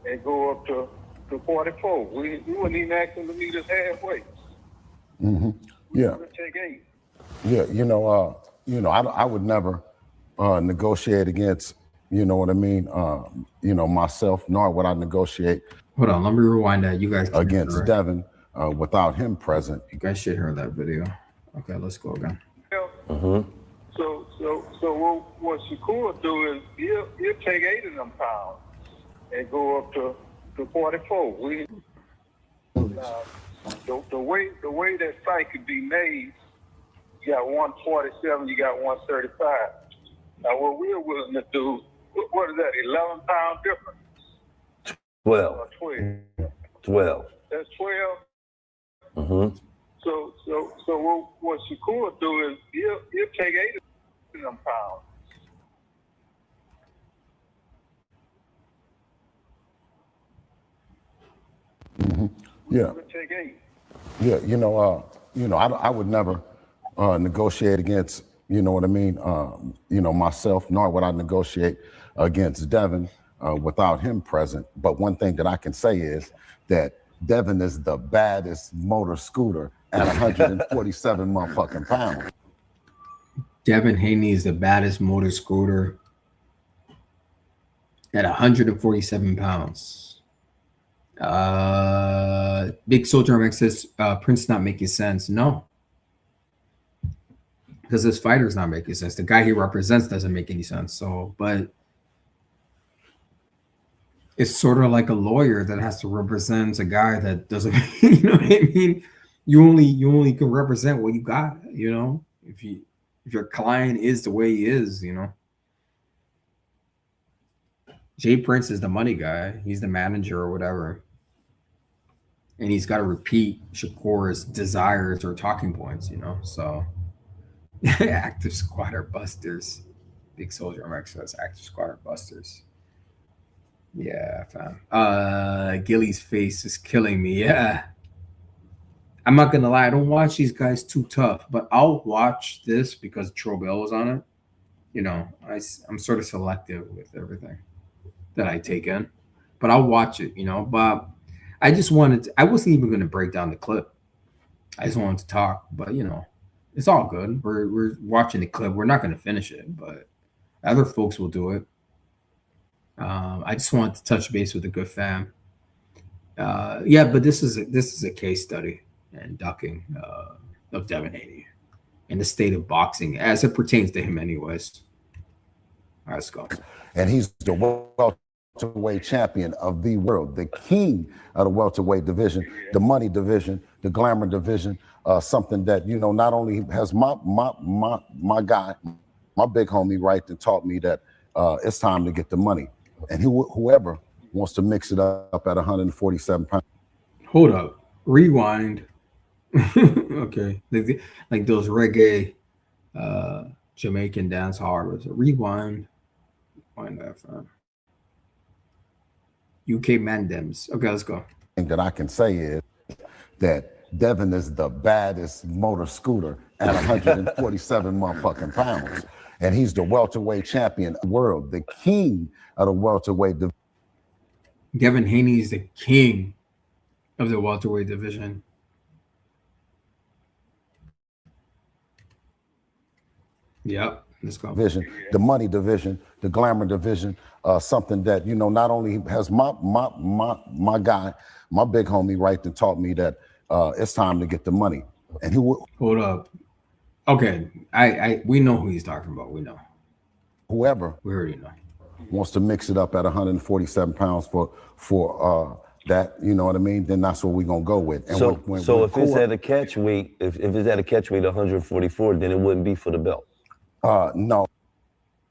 and go up to 44. We wouldn't even ask him to meet us halfway. Mm-hmm. Yeah. We'll take 8. Yeah. I would never negotiate against, you know what I mean, myself, nor would I negotiate. Hold on, let me rewind that. You guys against Devin. without him present. You guys should hear that video. Okay, let's go again. So what Shakur do is he'll take 8 of them pounds and go up to 44. The way that fight could be made, you got 147, you got 135. Now what we're willing to do, what is that, 11-pound difference? 12. Or 12. 12. That's 12. Mm-hmm. So what Shakur do is he'll take 8 of them pounds. Yeah. He'll take 8. Yeah, I would never negotiate against, you know what I mean, myself, nor would I negotiate against Devin without him present. But one thing that I can say is that Devin is the baddest motor scooter at 147 motherfucking pounds. Devin Haney is the baddest motor scooter at 147 pounds. Big Soldier MX says Prince not making sense. No, because this fighter's not making sense. The guy he represents doesn't make any sense. So, but it's sort of like a lawyer that has to represent a guy that doesn't. You know what I mean? You only can represent what you got. You know, if your client is the way he is, you know. Jay Prince is the money guy. He's the manager or whatever. And he's got to repeat Shakur's desires or talking points, you know. So active squatter busters. Big Soldier MX says active squatter busters. Yeah, fam. Gilly's face is killing me. Yeah. I'm not gonna lie, I don't watch these guys too tough, but I'll watch this because Trobel was on it. You know, I'm sort of selective with everything that I take in, but I'll watch it, you know. But I wasn't even going to break down the clip. I just wanted to talk, but you know, it's all good. We're watching the clip. We're not going to finish it, but other folks will do it. I just wanted to touch base with a good fam. Yeah, but this is a case study and ducking of Devin Haney and the state of boxing as it pertains to him, anyways. All right, let's go. And he's the welterweight champion of the world, the king of the welterweight division, the money division, the glamour division. Something that, you know, not only has my guy, my big homie, right, that taught me that it's time to get the money, and whoever wants to mix it up at 147 pounds. Hold up, rewind. Okay, like those reggae Jamaican dance hard. Rewind. Find that from UK Mandems. Okay, let's go. Thing that I can say is that Devin is the baddest motor scooter at 147 motherfucking pounds, and he's the welterweight champion of the world, the king of the welterweight division. Devin Haney is the king of the welterweight division. Yep, let's go. Division, the money division, the glamour division. Something that, you know, not only has my guy, my big homie, right, that taught me that it's time to get the money. And hold up. Okay, we know who he's talking about. We know. Whoever we already know wants to mix it up at 147 pounds for that, you know what I mean? Then that's what we're gonna go with. And so if it's at a catch weight, if it's at a catch weight 144, then it wouldn't be for the belt.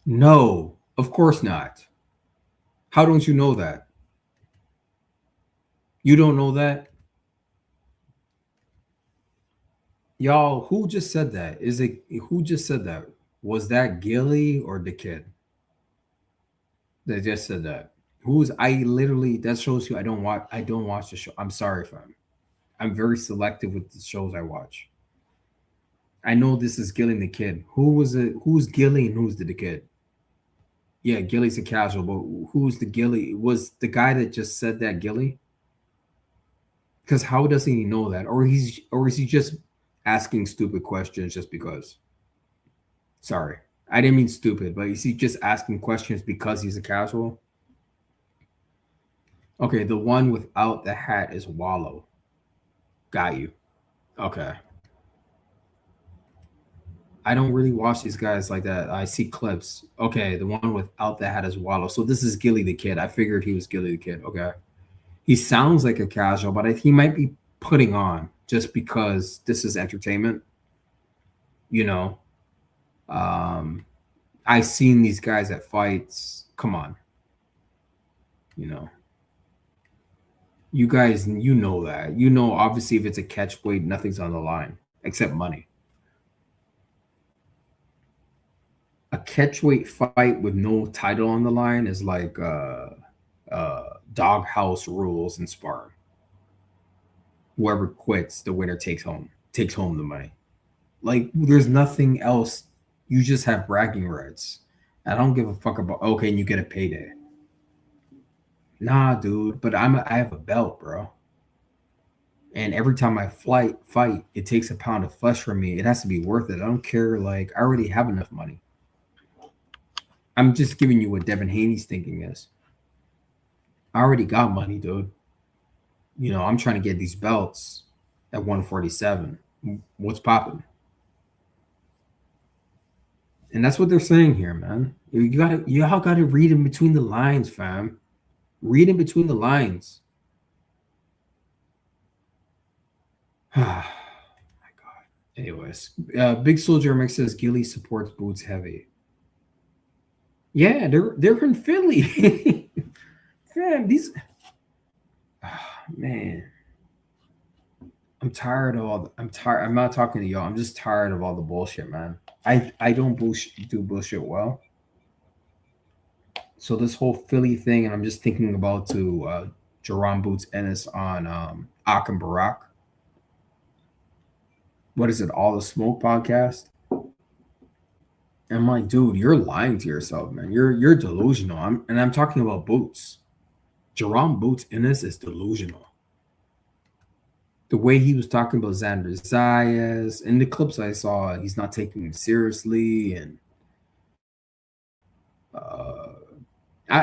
No, of course not. How don't you know that? You don't know that? Y'all, who just said that? Who just said that? Was that Gilly or the kid? They just said that. That shows you I don't watch the show. I'm sorry, fam. I'm very selective with the shows I watch. I know this is Gilly and the kid. Who's Gilly and who's the kid? Yeah, Gilly's a casual, but who's the Gilly? Was the guy that just said that Gilly? Because how doesn't he know that? Or is he just asking stupid questions just because? Sorry, I didn't mean stupid, but is he just asking questions because he's a casual? Okay, the one without the hat is Wallow. Got you. Okay. I don't really watch these guys like that. I see clips. Okay, the one without the hat is Wallow. So this is Gilly the Kid. I figured he was Gilly the Kid. Okay. He sounds like a casual, but he might be putting on just because this is entertainment. You know, I've seen these guys at fights. Come on. You know, you guys, you know that. You know, obviously, if it's a catch weight, nothing's on the line except money. A catchweight fight with no title on the line is like doghouse rules in sparring. Whoever quits, the winner takes home the money. Like there's nothing else. You just have bragging rights. I don't give a fuck about okay, and you get a payday. Nah, dude, but I have a belt, bro. And every time I fight, it takes a pound of flesh from me. It has to be worth it. I don't care. Like I already have enough money. I'm just giving you what Devin Haney's thinking is. I already got money, dude. You know, I'm trying to get these belts at 147. What's popping? And that's what they're saying here, man. Y'all gotta read in between the lines, fam. Read in between the lines. Oh my God. Anyways, Big Soldier Mix says Gilly supports Boots heavy. Yeah, they're in Philly. Man, these man. I'm tired of all I'm tired. I'm not talking to y'all. I'm just tired of all the bullshit, man. I don't do bullshit well. So this whole Philly thing, and I'm just thinking about to Jerron Boots Ennis on Ak and Barak. What is it? All the Smoke podcast? I'm like, dude, you're lying to yourself, man. You're delusional. I'm talking about Boots. Jerron Boots Ennis is delusional. The way he was talking about Xander Zayas in the clips I saw, he's not taking him seriously, and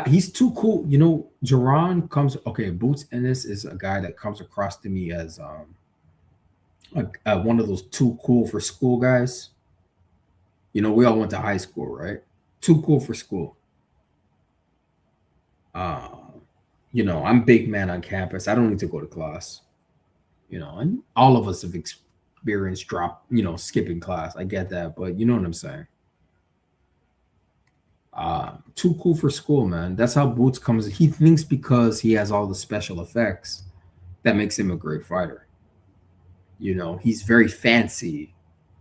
he's too cool. You know, Jerron comes. Okay, Boots Ennis is a guy that comes across to me as one of those too cool for school guys. You know, we all went to high school, right? Too cool for school. You know, I'm big man on campus. I don't need to go to class. You know, and all of us have experienced skipping class. I get that, but you know what I'm saying. Too cool for school, man. That's how Boots comes. He thinks because he has all the special effects that makes him a great fighter. You know, he's very fancy.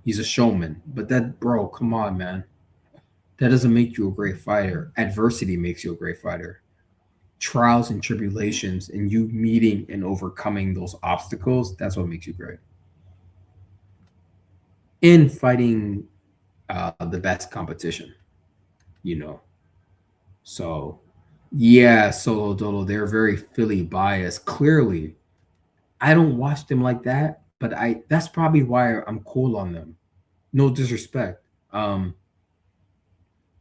He's a showman. But that, bro, come on, man. That doesn't make you a great fighter. Adversity makes you a great fighter. Trials and tribulations and you meeting and overcoming those obstacles, that's what makes you great. In fighting the best competition, you know. So, yeah, Solo Dolo, they're very Philly biased. Clearly, I don't watch them like that, but that's probably why I'm cool on them. No disrespect. But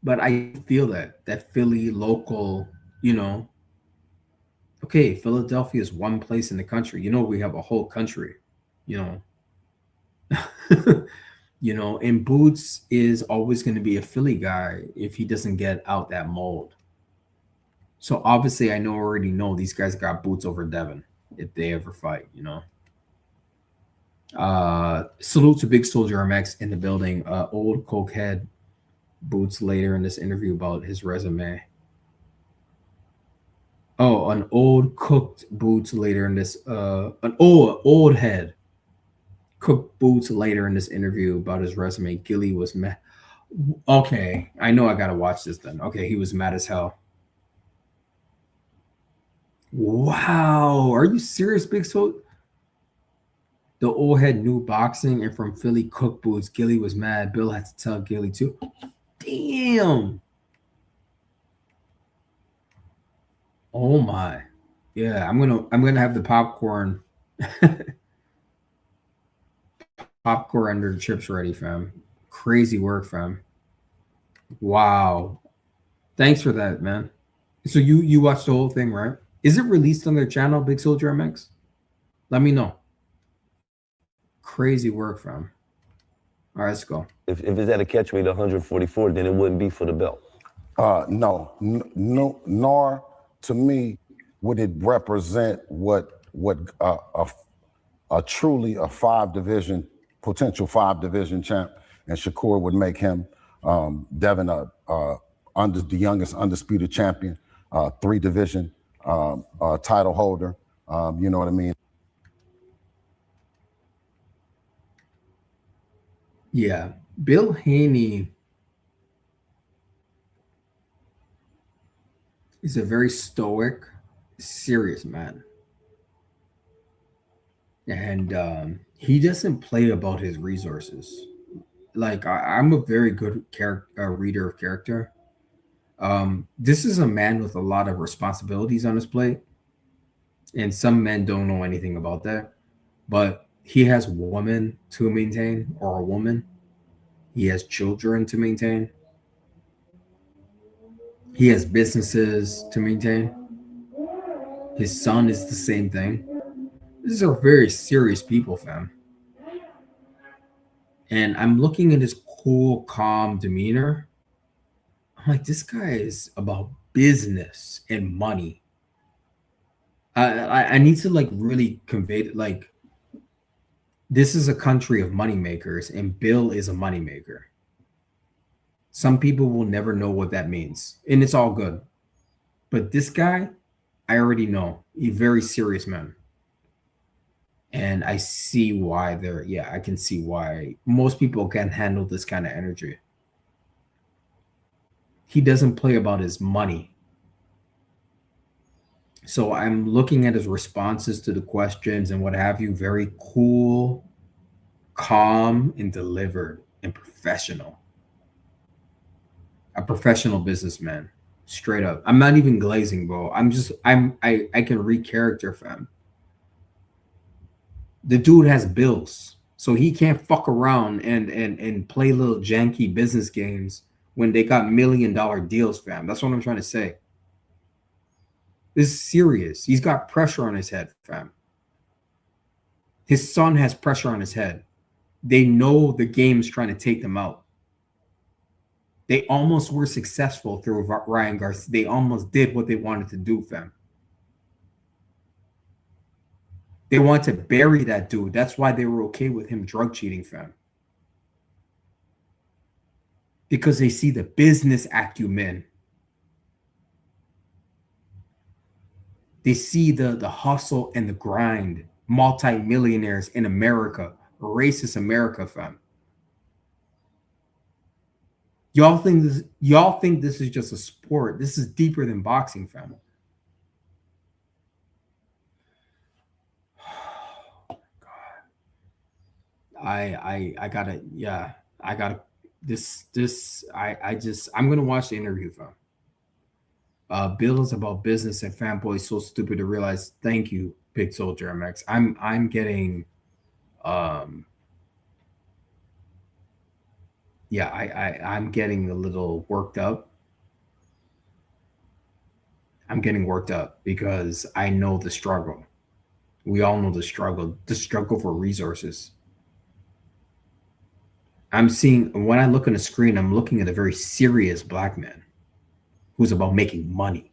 I feel that Philly local, you know. Okay, Philadelphia is one place in the country. You know, we have a whole country, you know. You know, and Boots is always going to be a Philly guy if he doesn't get out that mold. So obviously, I already know these guys got Boots over Devin if they ever fight, you know. Salute to Big Soldier MX in the building. Old cokehead Boots later in this interview about his resume. Oh, an old cooked Boots later in this old head cooked Boots later in this interview about his resume. Gilly was mad. Okay, I know I gotta watch this then. Okay, he was mad as hell. Wow, are you serious, Big Soldier? The old head knew boxing, and from Philly cooked Boots, Gilly was mad. Bill had to tell Gilly too. Damn. Oh my. Yeah, I'm gonna have the popcorn under the chips ready, fam. Crazy work, fam. Wow. Thanks for that, man. So you watched the whole thing, right? Is it released on their channel, Big Soldier MX? Let me know. Crazy work from. All right, let's go. If it's at a catch weight 144, then it wouldn't be for the belt. No, nor to me would it represent what a truly a potential five division champ, and Shakur would make him. Devin, the youngest undisputed champion, 3 division title holder. You know what I mean? Yeah, Bill Haney is a very stoic, serious man. And he doesn't play about his resources. Like, I'm a very good reader of character. This is a man with a lot of responsibilities on his plate. And some men don't know anything about that. But he has women to maintain, or a woman. He has children to maintain. He has businesses to maintain. His son is the same thing. These are very serious people, fam. And I'm looking at his cool, calm demeanor. I'm like, this guy is about business and money. I need to like really convey it. Like, this is a country of moneymakers, and Bill is a moneymaker. Some people will never know what that means, and it's all good. But this guy, I already know. He's a very serious man. And I see why I can see why most people can't handle this kind of energy. He doesn't play about his money. So I'm looking at his responses to the questions and what have you, very cool, calm, and delivered and professional. A professional businessman, straight up. I'm not even glazing, bro. I can read character, fam. The dude has bills, so he can't fuck around and play little janky business games when they got $1 million deals, fam. That's what I'm trying to say. This is serious. He's got pressure on his head, fam. His son has pressure on his head. They know the game's trying to take them out. They almost were successful through Ryan Garcia. They almost did what they wanted to do, fam. They want to bury that dude. That's why they were okay with him drug cheating, fam. Because they see the business acumen. They see the hustle and the grind. Multi-millionaires in America. Racist America, fam. Y'all think this is just a sport. This is deeper than boxing, fam. I gotta I'm gonna watch the interview, fam. Bill is about business, and fanboy so stupid to realize. Thank you, Big Soldier MX. I'm getting I'm getting a little worked up. I'm getting worked up because I know the struggle. We all know the struggle for resources. I'm seeing, when I look on the screen, I'm looking at a very serious black man who's about making money.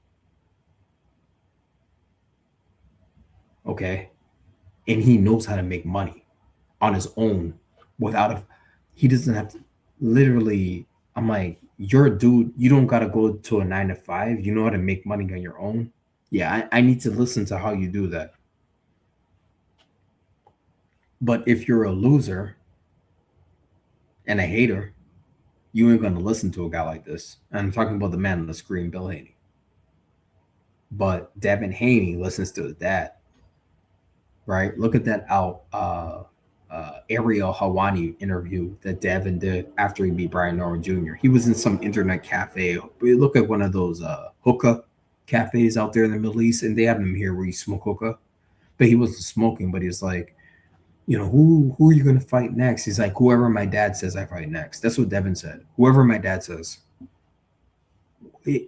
Okay? And he knows how to make money on his own he doesn't have to literally. I'm like, you're a dude, you don't got to go to a 9 to 5. You know how to make money on your own. Yeah, I need to listen to how you do that. But if you're a loser and a hater, you ain't going to listen to a guy like this. And I'm talking about the man on the screen, Bill Haney. But Devin Haney listens to his dad, right? Look at that Ariel Hawani interview that Devin did after he beat Brian Norman Jr. He was in some internet cafe. Look at one of those hookah cafes out there in the Middle East, and they have them here where you smoke hookah. But he wasn't smoking, but he was like, you know, who are you going to fight next? He's like, whoever my dad says I fight next. That's what Devin said. Whoever my dad says.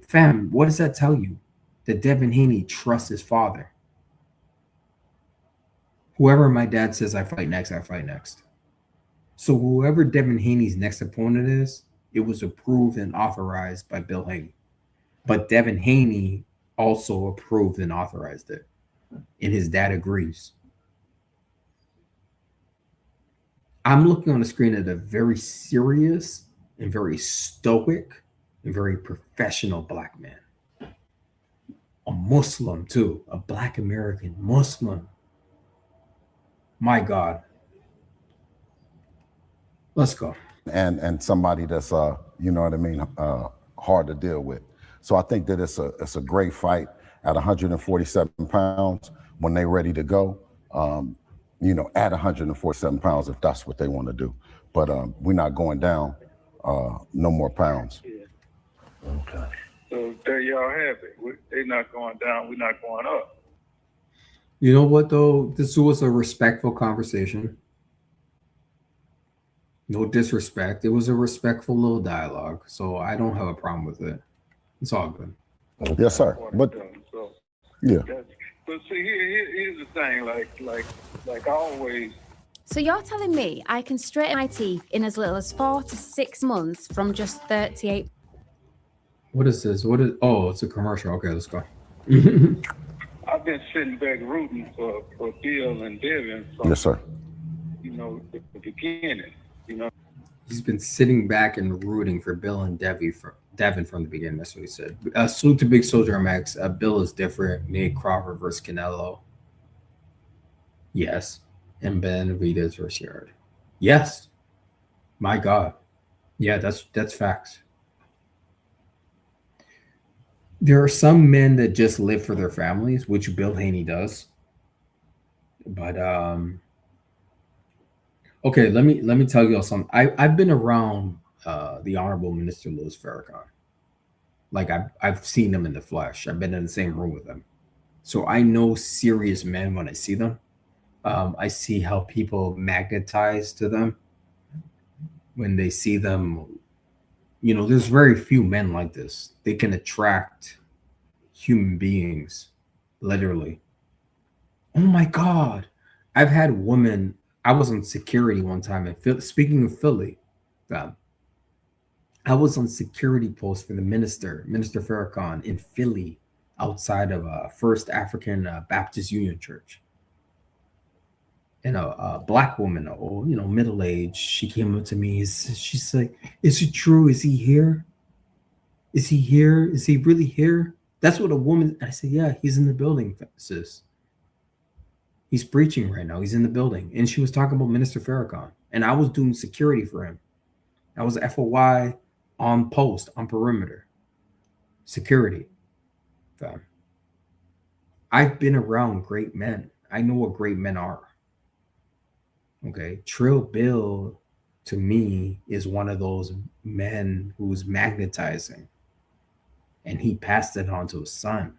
Fam, what does that tell you? That Devin Haney trusts his father. Whoever my dad says I fight next, I fight next. So whoever Devin Haney's next opponent is, it was approved and authorized by Bill Haney. But Devin Haney also approved and authorized it. And his dad agrees. I'm looking on the screen at a very serious and very stoic and very professional black man. A Muslim, too. A black American Muslim. My God. Let's go. And somebody that's you know what I mean, hard to deal with. So I think that it's a great fight at 147 pounds when they're ready to go. You know, at 147 pounds if that's what they want to do. But we're not going down no more pounds. Okay. So there y'all have it. They're not going down. We're not going up. You know what, though? This was a respectful conversation. No disrespect. It was a respectful little dialogue. So I don't have a problem with it. It's all good. Yes, sir. But So, yeah. But see, here's the thing. Like always. So you're telling me I can straighten my teeth in as little as 4 to 6 months from just 38? What is this? Oh, it's a commercial. Okay, let's go. I've been sitting back rooting for Bill and Devin from, Yes, sir. you know, the beginning. You know, He's been sitting back and rooting for Bill and Devin from the beginning. That's what he said. Salute to Big Soldier MX. Bill is different. Nate Crawford versus Canelo. Yes. And Benavidez versus Yard. Yes. My God. Yeah, that's facts. There are some men that just live for their families, which Bill Haney does. But okay, let me tell you all something. I've been around the Honorable Minister Louis Farrakhan. Like I've seen him in the flesh. I've been in the same room with him. So I know serious men when I see them. I see how people magnetize to them when they see them. You know, there's very few men like this. They can attract human beings, literally. Oh my God. I've had women. I was on security one time in Philly. Speaking of Philly, I was on security post for the Minister Farrakhan in Philly, outside of First African Baptist Union Church. And a black woman, middle age, she came up to me. She's like, "Is it true? Is he here? Is he here? Is he really here?" That's what a woman. I said, "Yeah, he's in the building, sis. He's preaching right now. He's in the building." And she was talking about Minister Farrakhan, and I was doing security for him. I was FOI on post, on perimeter security. I've been around great men. I know what great men are. Okay, Trill Bill, to me, is one of those men who's magnetizing, and he passed it on to his son.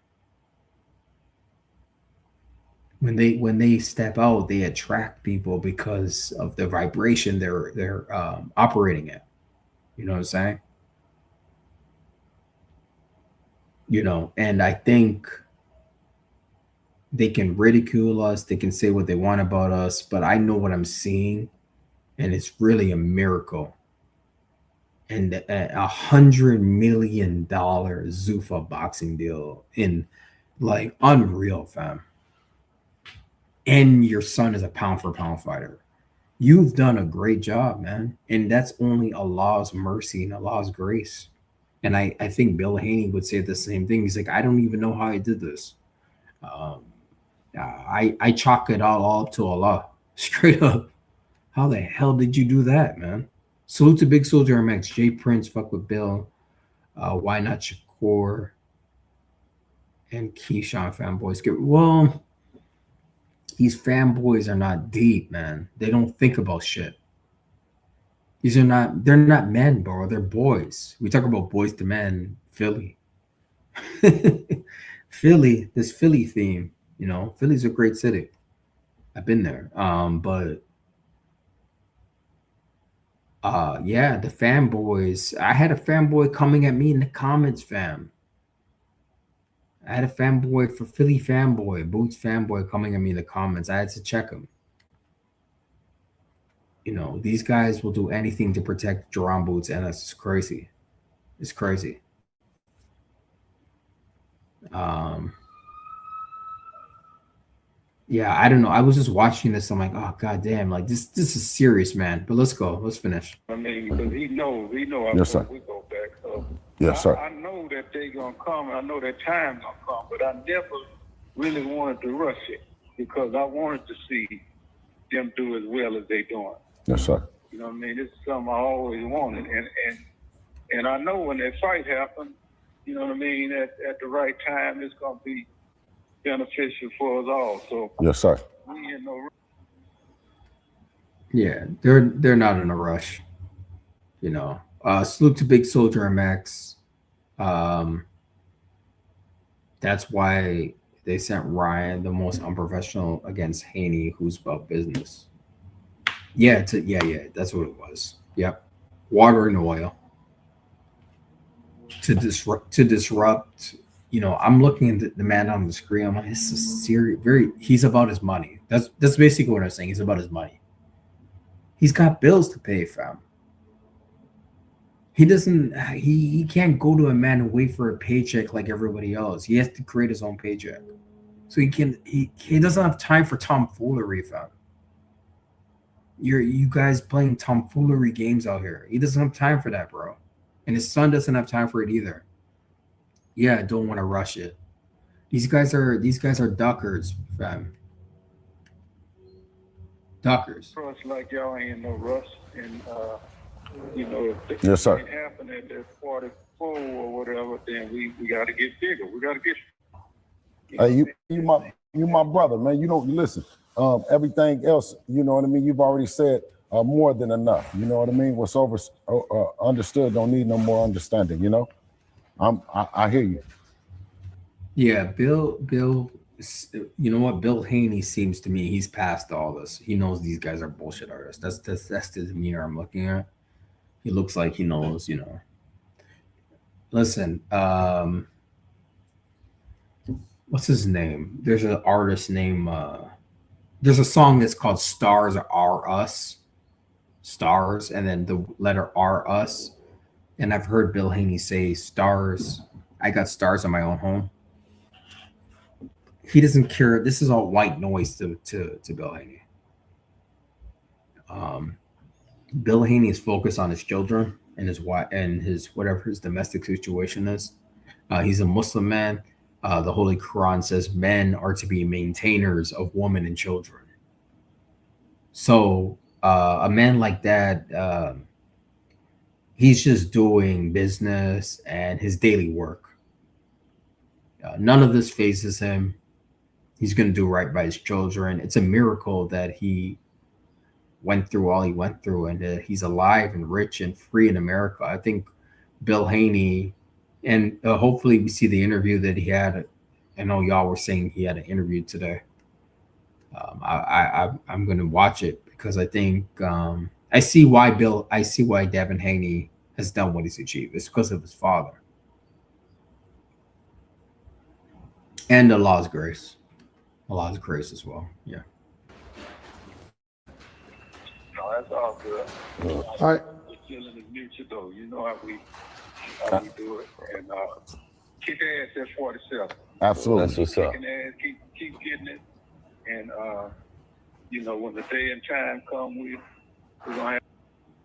When they step out, they attract people because of the vibration they're operating at. You know what I'm saying? You know, and I think they can ridicule us, they can say what they want about us, but I know what I'm seeing, and it's really a miracle. And $100 million Zuffa boxing deal in, like, unreal, fam. And your son is a pound for pound fighter. You've done a great job, man. And that's only Allah's mercy and Allah's grace. And I think Bill Haney would say the same thing. He's like, I don't even know how I did this. I chalk it all up to Allah. Straight up. How the hell did you do that, man? Salute to Big Soldier MX. Jay Prince, fuck with Bill. Why not Shakur? And Keyshawn fanboys. Well, these fanboys are not deep, man. They don't think about shit. They're not men, bro. They're boys. We talk about boys to men, Philly. Philly, this Philly theme, you know, Philly's a great city. I've been there. But yeah, the fanboys. I had a fanboy coming at me in the comments, fam. I had a fanboy for Philly fanboy, Boots fanboy coming at me in the comments. I had to check him. You know, these guys will do anything to protect Jerome Boots, and that's crazy. It's crazy. Yeah, I don't know. I was just watching this. I'm like, oh god damn, like this is serious, man. But let's go. Let's finish. I mean, because he know Yes, sir. we go back. So Yes, sir. I know that they gonna come. I know that time gonna come, but I never really wanted to rush it because I wanted to see them do as well as they doing. Yes, sir. You know what I mean? This is something I always wanted, and I know when that fight happens, you know what I mean. At the right time, it's gonna be beneficial for us all. So Yes, sir. we in no rush. Yeah, they're not in a rush. You know. Salute to Big Soldier MX. That's why they sent Ryan, the most unprofessional, against Haney, who's about business. Yeah, that's what it was. Yep. Water and oil. To disrupt, you know, I'm looking at the man on the screen. I'm like, this is serious. He's about his money. That's basically what I'm saying. He's about his money. He's got bills to pay, fam. He can't go to a man and wait for a paycheck like everybody else. He has to create his own paycheck. So he doesn't have time for tomfoolery, fam. You guys playing tomfoolery games out here. He doesn't have time for that, bro. And his son doesn't have time for it either. Yeah, I don't want to rush it. These guys are duckers, fam. Duckers. Rush like y'all ain't in no rush, and you know, if Yes, sir. it happen at that 44 or whatever, then we got to get bigger. We got to get. Hey, you my brother, man. You don't listen. Everything else, you know what I mean. You've already said more than enough. You know what I mean. What's understood don't need no more understanding. You know. I hear you. Yeah, Bill. You know what? Bill Haney seems to me he's past all this. He knows these guys are bullshit artists. That's the demeanor I'm looking at. He looks like he knows. You know. Listen. What's his name? There's an artist named. There's a song that's called "Stars Are Us." Stars, and then the letter R us. And I've heard Bill Haney say stars. I got stars in my own home. He doesn't care. This is all white noise to Bill Haney. Bill Haney is focused on his children and his wife and his whatever his domestic situation is. He's a Muslim man. The Holy Quran says men are to be maintainers of women and children. So a man like that, he's just doing business and his daily work. None of this phases him. He's going to do right by his children. It's a miracle that he went through all he went through and that he's alive and rich and free in America. I think Bill Haney, and hopefully we see the interview that he had. I know y'all were saying he had an interview today. I'm going to watch it because I think I see why Devin Haney has done what he's achieved. It's because of his father and Allah's grace. Allah's grace as well. Yeah. No, that's all good. All right. We're still in the future, though. You know how we do it, and kick ass at 47. Absolutely. That's what's up. Kicking ass, keep getting it, and you know when the day and time come, we're gonna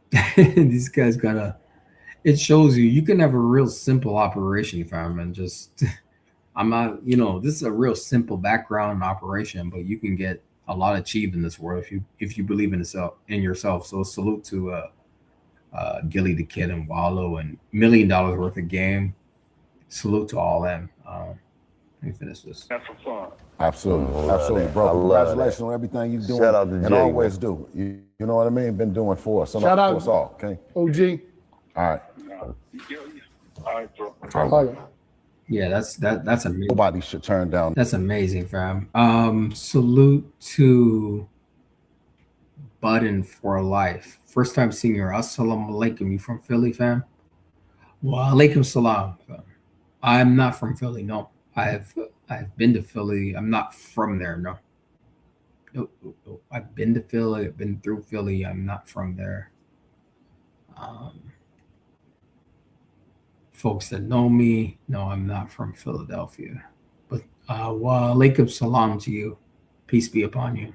have. These guys gotta. It shows you can have a real simple operation, fam, and just. I'm not, this is a real simple background operation, but you can get a lot achieved in this world if you believe in yourself. So salute to Gilly the Kid and Wallow and $1 million worth of game. Salute to all them. Let me finish this. Have some fun. Absolutely, absolutely, bro. Congratulations on everything you're doing. Shout out to and Jay, always do. You know what I mean? Been doing for us. Shout out for us all. Okay. OG. All right. All right, bro. All right. Yeah, that's amazing. Nobody should turn down. That's amazing, fam. Salute to Budden for life. First time seeing you. Assalamu alaikum. You from Philly, fam? Wa alaikum salam, fam. I'm not from Philly, no. I've been to Philly. I'm not from there, no. No. I've been to Philly. I've been through Philly. I'm not from there. Folks that know me know I'm not from Philadelphia. But wa alaikum salam to you. Peace be upon you.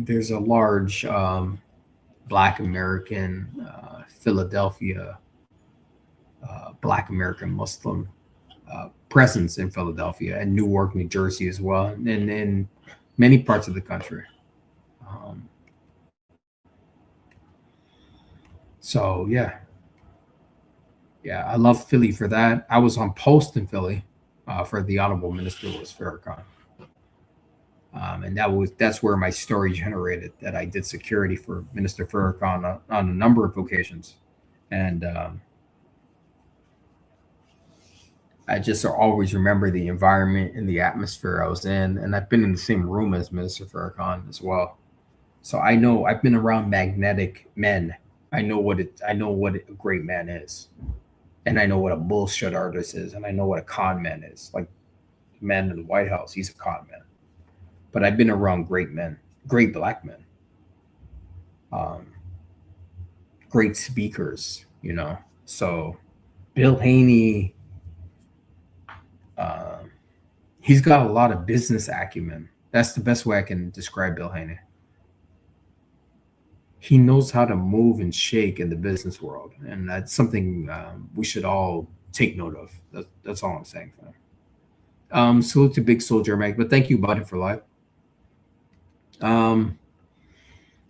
There's a large Black American Philadelphia Black American Muslim presence in Philadelphia and Newark, New Jersey as well, and in many parts of the country. So yeah, I love Philly for that. I was on post in Philly for the Honorable Minister Louis Farrakhan. And that's where my story generated, that I did security for Minister Farrakhan on a number of occasions. And I just always remember the environment and the atmosphere I was in. And I've been in the same room as Minister Farrakhan as well. So I know I've been around magnetic men. I know what a great man is. And I know what a bullshit artist is. And I know what a con man is. Like the man in the White House, he's a con man. But I've been around great men, great Black men, great speakers, you know. So Bill Haney, he's got a lot of business acumen. That's the best way I can describe Bill Haney. He knows how to move and shake in the business world. And that's something we should all take note of. That's all I'm saying for him. Salute to Big Soldier Meg, but thank you, buddy, for life.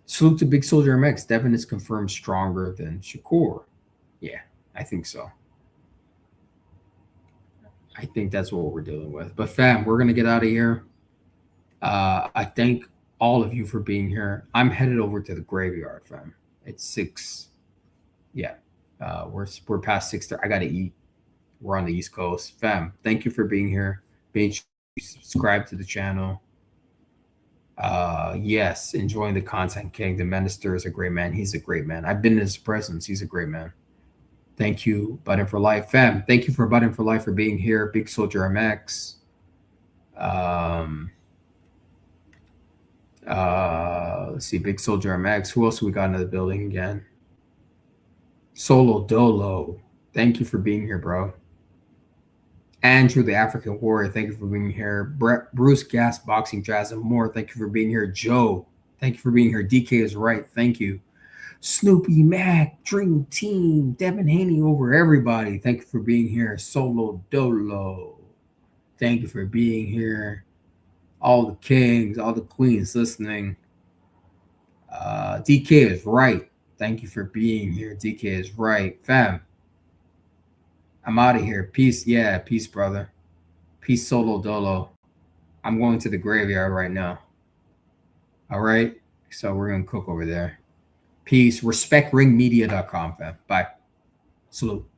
Salute to Big Soldier MX. Devin is confirmed stronger than Shakur. Yeah, I think so. I think that's what we're dealing with. But fam, we're gonna get out of here. I thank all of you for being here. I'm headed over to the graveyard, fam. It's 6. Yeah, we're past 6. I gotta eat. We're on the East Coast, fam. Thank you for being here. Make sure you subscribe to the channel. Yes, enjoying the content, King. The minister is a great man. He's a great man. I've been in his presence. He's a great man. Thank you, Button for Life. Fam, thank you for Button for Life for being here. Big Soldier MX. Let's see, Big Soldier MX. Who else we got in the building again? Solo Dolo. Thank you for being here, bro. Andrew, the African Warrior, thank you for being here. Bruce Gas, Boxing Jazz, and more. Thank you for being here. Joe, thank you for being here. DK is right. Thank you. Snoopy Mac, Dream Team, Devin Haney over everybody. Thank you for being here. Solo Dolo, thank you for being here. All the kings, all the queens listening. DK is right. Thank you for being here. DK is right. Fam, I'm out of here. Peace. Yeah, peace, brother. Peace, Solo Dolo. I'm going to the graveyard right now. All right? So we're going to cook over there. Peace. Respectringmedia.com, fam. Bye. Salute.